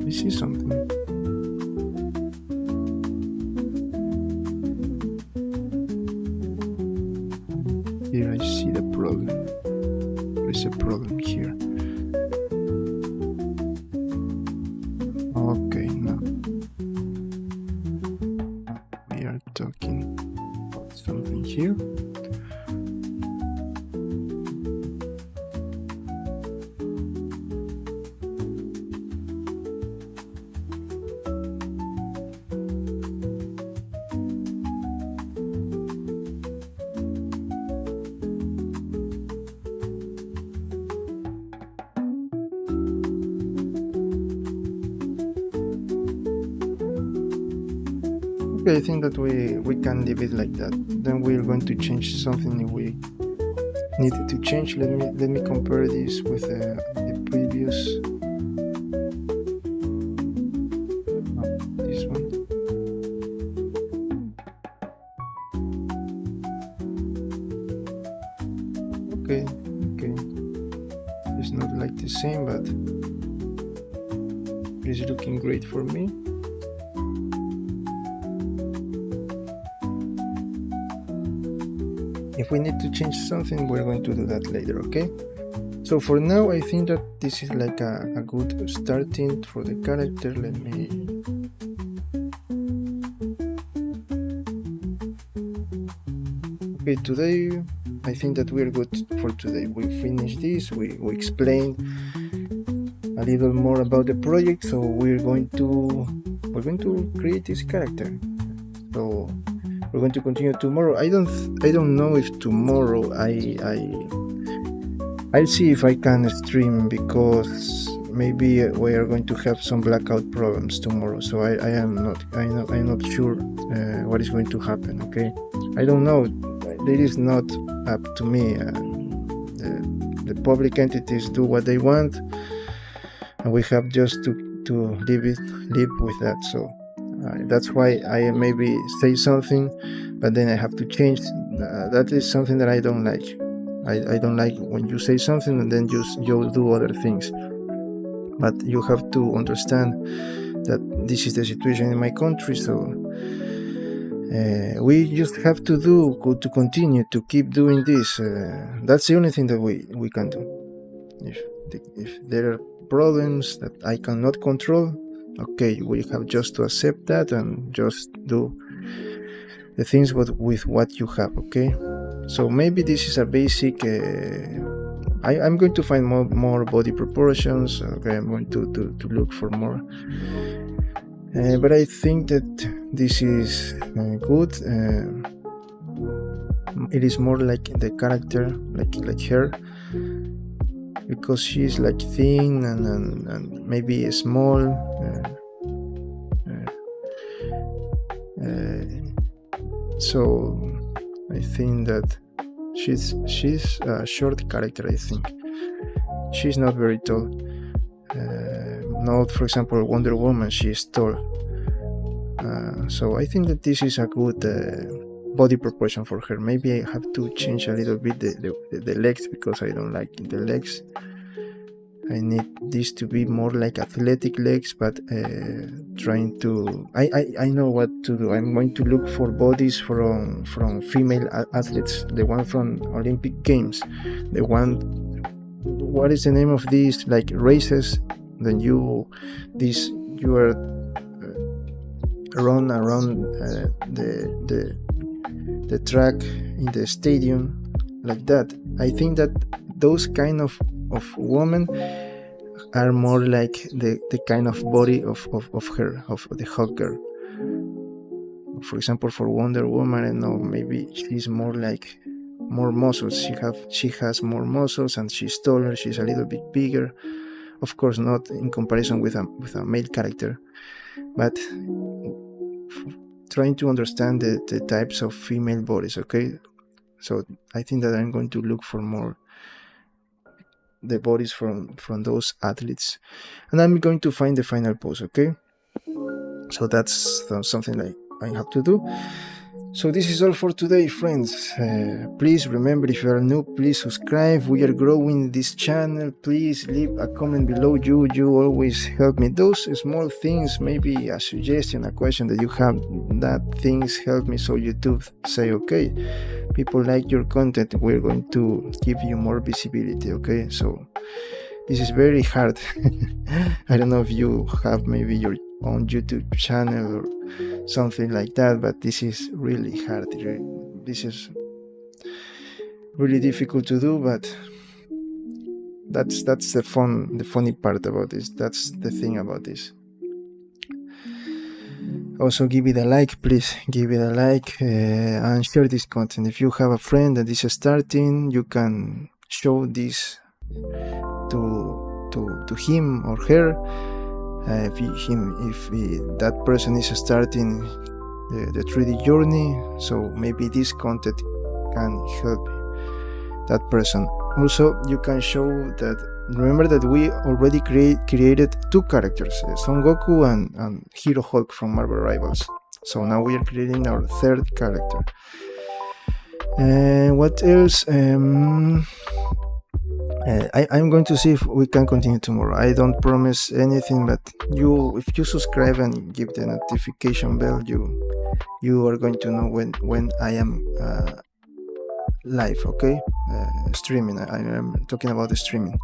This is something. Here I see the problem. There is a problem here. Okay, now we are talking about something here. Okay, I think that we can leave it like that. Then we're going to change something if we need to change. Let me compare this with the previous. This one. Okay. It's not like the same, but it's looking great for me. If we need to change something, we're going to do that later, okay? So for now, I think that this is like a good starting for the character. Let me... Okay, today I think that we're good for today. We finished this, we explained a little more about the project, so we're going to create this character. So we're going to continue tomorrow. I don't know if tomorrow I'll see if I can stream, because maybe we are going to have some blackout problems tomorrow. So I'm not sure what is going to happen. Okay, I don't know. It is not up to me. The public entities do what they want, and we have just to live with that. So that's why I maybe say something, but then I have to change. That is something that I don't like. I don't like when you say something and then you do other things. But you have to understand that this is the situation in my country, so we just have to continue to keep doing this. That's the only thing that we can do. If there are problems that I cannot control, okay, we have just to accept that and just do the things with what you have. Okay, so maybe this is a basic. I'm going to find more body proportions. Okay, I'm going to look for more. But I think that this is good. It is more like the character, like her, because she's like thin and maybe small. So I think that she's a short character. I think she's not very tall. Not, for example, Wonder Woman, she is tall. So I think that this is a good body proportion for her. Maybe I have to change a little bit the legs, because I don't like the legs. I need this to be more like athletic legs, but trying to... I know what to do. I'm going to look for bodies from female athletes, the one from Olympic Games, the one... What is the name of these like races? Then you are run around the track in the stadium like that. I think that those kind of women are more like the kind of body of her, of the Hawkgirl. For example, for Wonder Woman, I know maybe she's more like more muscles. She has more muscles, and she's taller. She's a little bit bigger. Of course, not in comparison with a male character, but trying to understand the types of female bodies. Okay, so I think that I'm going to look for more the bodies from those athletes, and I'm going to find the final pose. Okay, so that's something that I have to do. So this is all for today, friends. Please remember, if you are new, please subscribe. We are growing this channel. Please leave a comment below. You always help me. Those small things, maybe a suggestion, a question that you have, that things help me. So YouTube say, okay, people like your content, we're going to give you more visibility. Okay, so this is very hard. I don't know if you have maybe your own YouTube channel or something like that, but this is really hard. This is really difficult to do, but that's the funny part about this. That's the thing about this. Also, give it a like, please. Give it a like and share this content. If you have a friend that is starting, you can show this to him or her. If that person is starting the 3D journey, so maybe this content can help that person. Also, you can show that. Remember that we already created two characters, Son Goku and Hero Hulk from Marvel Rivals. So now we are creating our third character. What else? I'm going to see if we can continue tomorrow. I don't promise anything, but if you subscribe and give the notification bell, you are going to know when I am live, okay? Streaming. I'm talking about the streaming.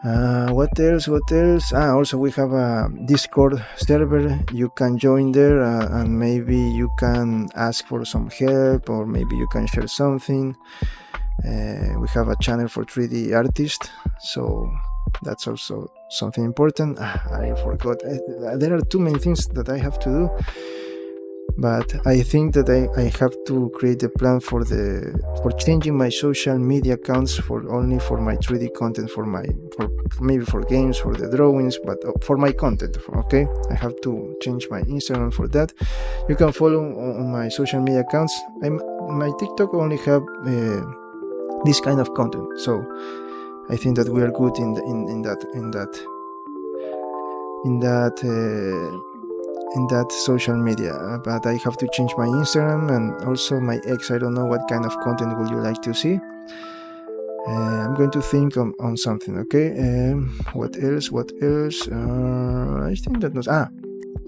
What else? Also, we have a Discord server. You can join there, and maybe you can ask for some help, or maybe you can share something. We have a channel for 3D artists, so that's also something important. I forgot. There are too many things that I have to do, but I think that I have to create a plan for changing my social media accounts only for my 3D content, maybe for games, for the drawings, but for my content. Okay, I have to change my Instagram for that. You can follow on my social media accounts. My TikTok only have this kind of content, so I think that we are good in that social media. But I have to change my Instagram, and also my ex, I don't know what kind of content would you like to see. I'm going to think on something. Okay, what else? I think that was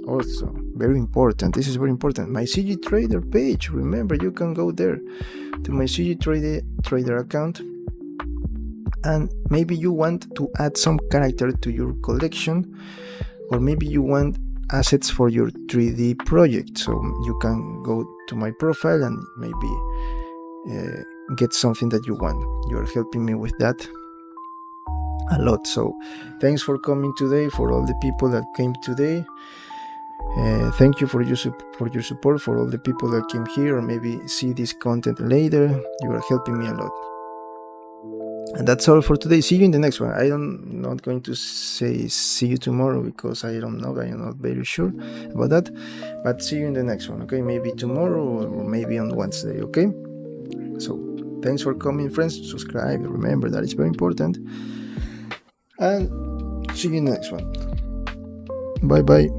also very important. This is very important. My CG Trader page. Remember, you can go there to my CG Trader account, and maybe you want to add some character to your collection, or maybe you want assets for your 3D project. So you can go to my profile and maybe get something that you want. You are helping me with that a lot. So thanks for coming today, for all the people that came today. Thank you for your support, for all the people that came here or maybe see this content later. You are helping me a lot. And that's all for today. See you in the next one. I'm not going to say see you tomorrow because I don't know. I am not very sure about that. But see you in the next one, okay? Maybe tomorrow or maybe on Wednesday, okay? So thanks for coming, friends. Subscribe. Remember that it's very important. And see you in the next one. Bye-bye.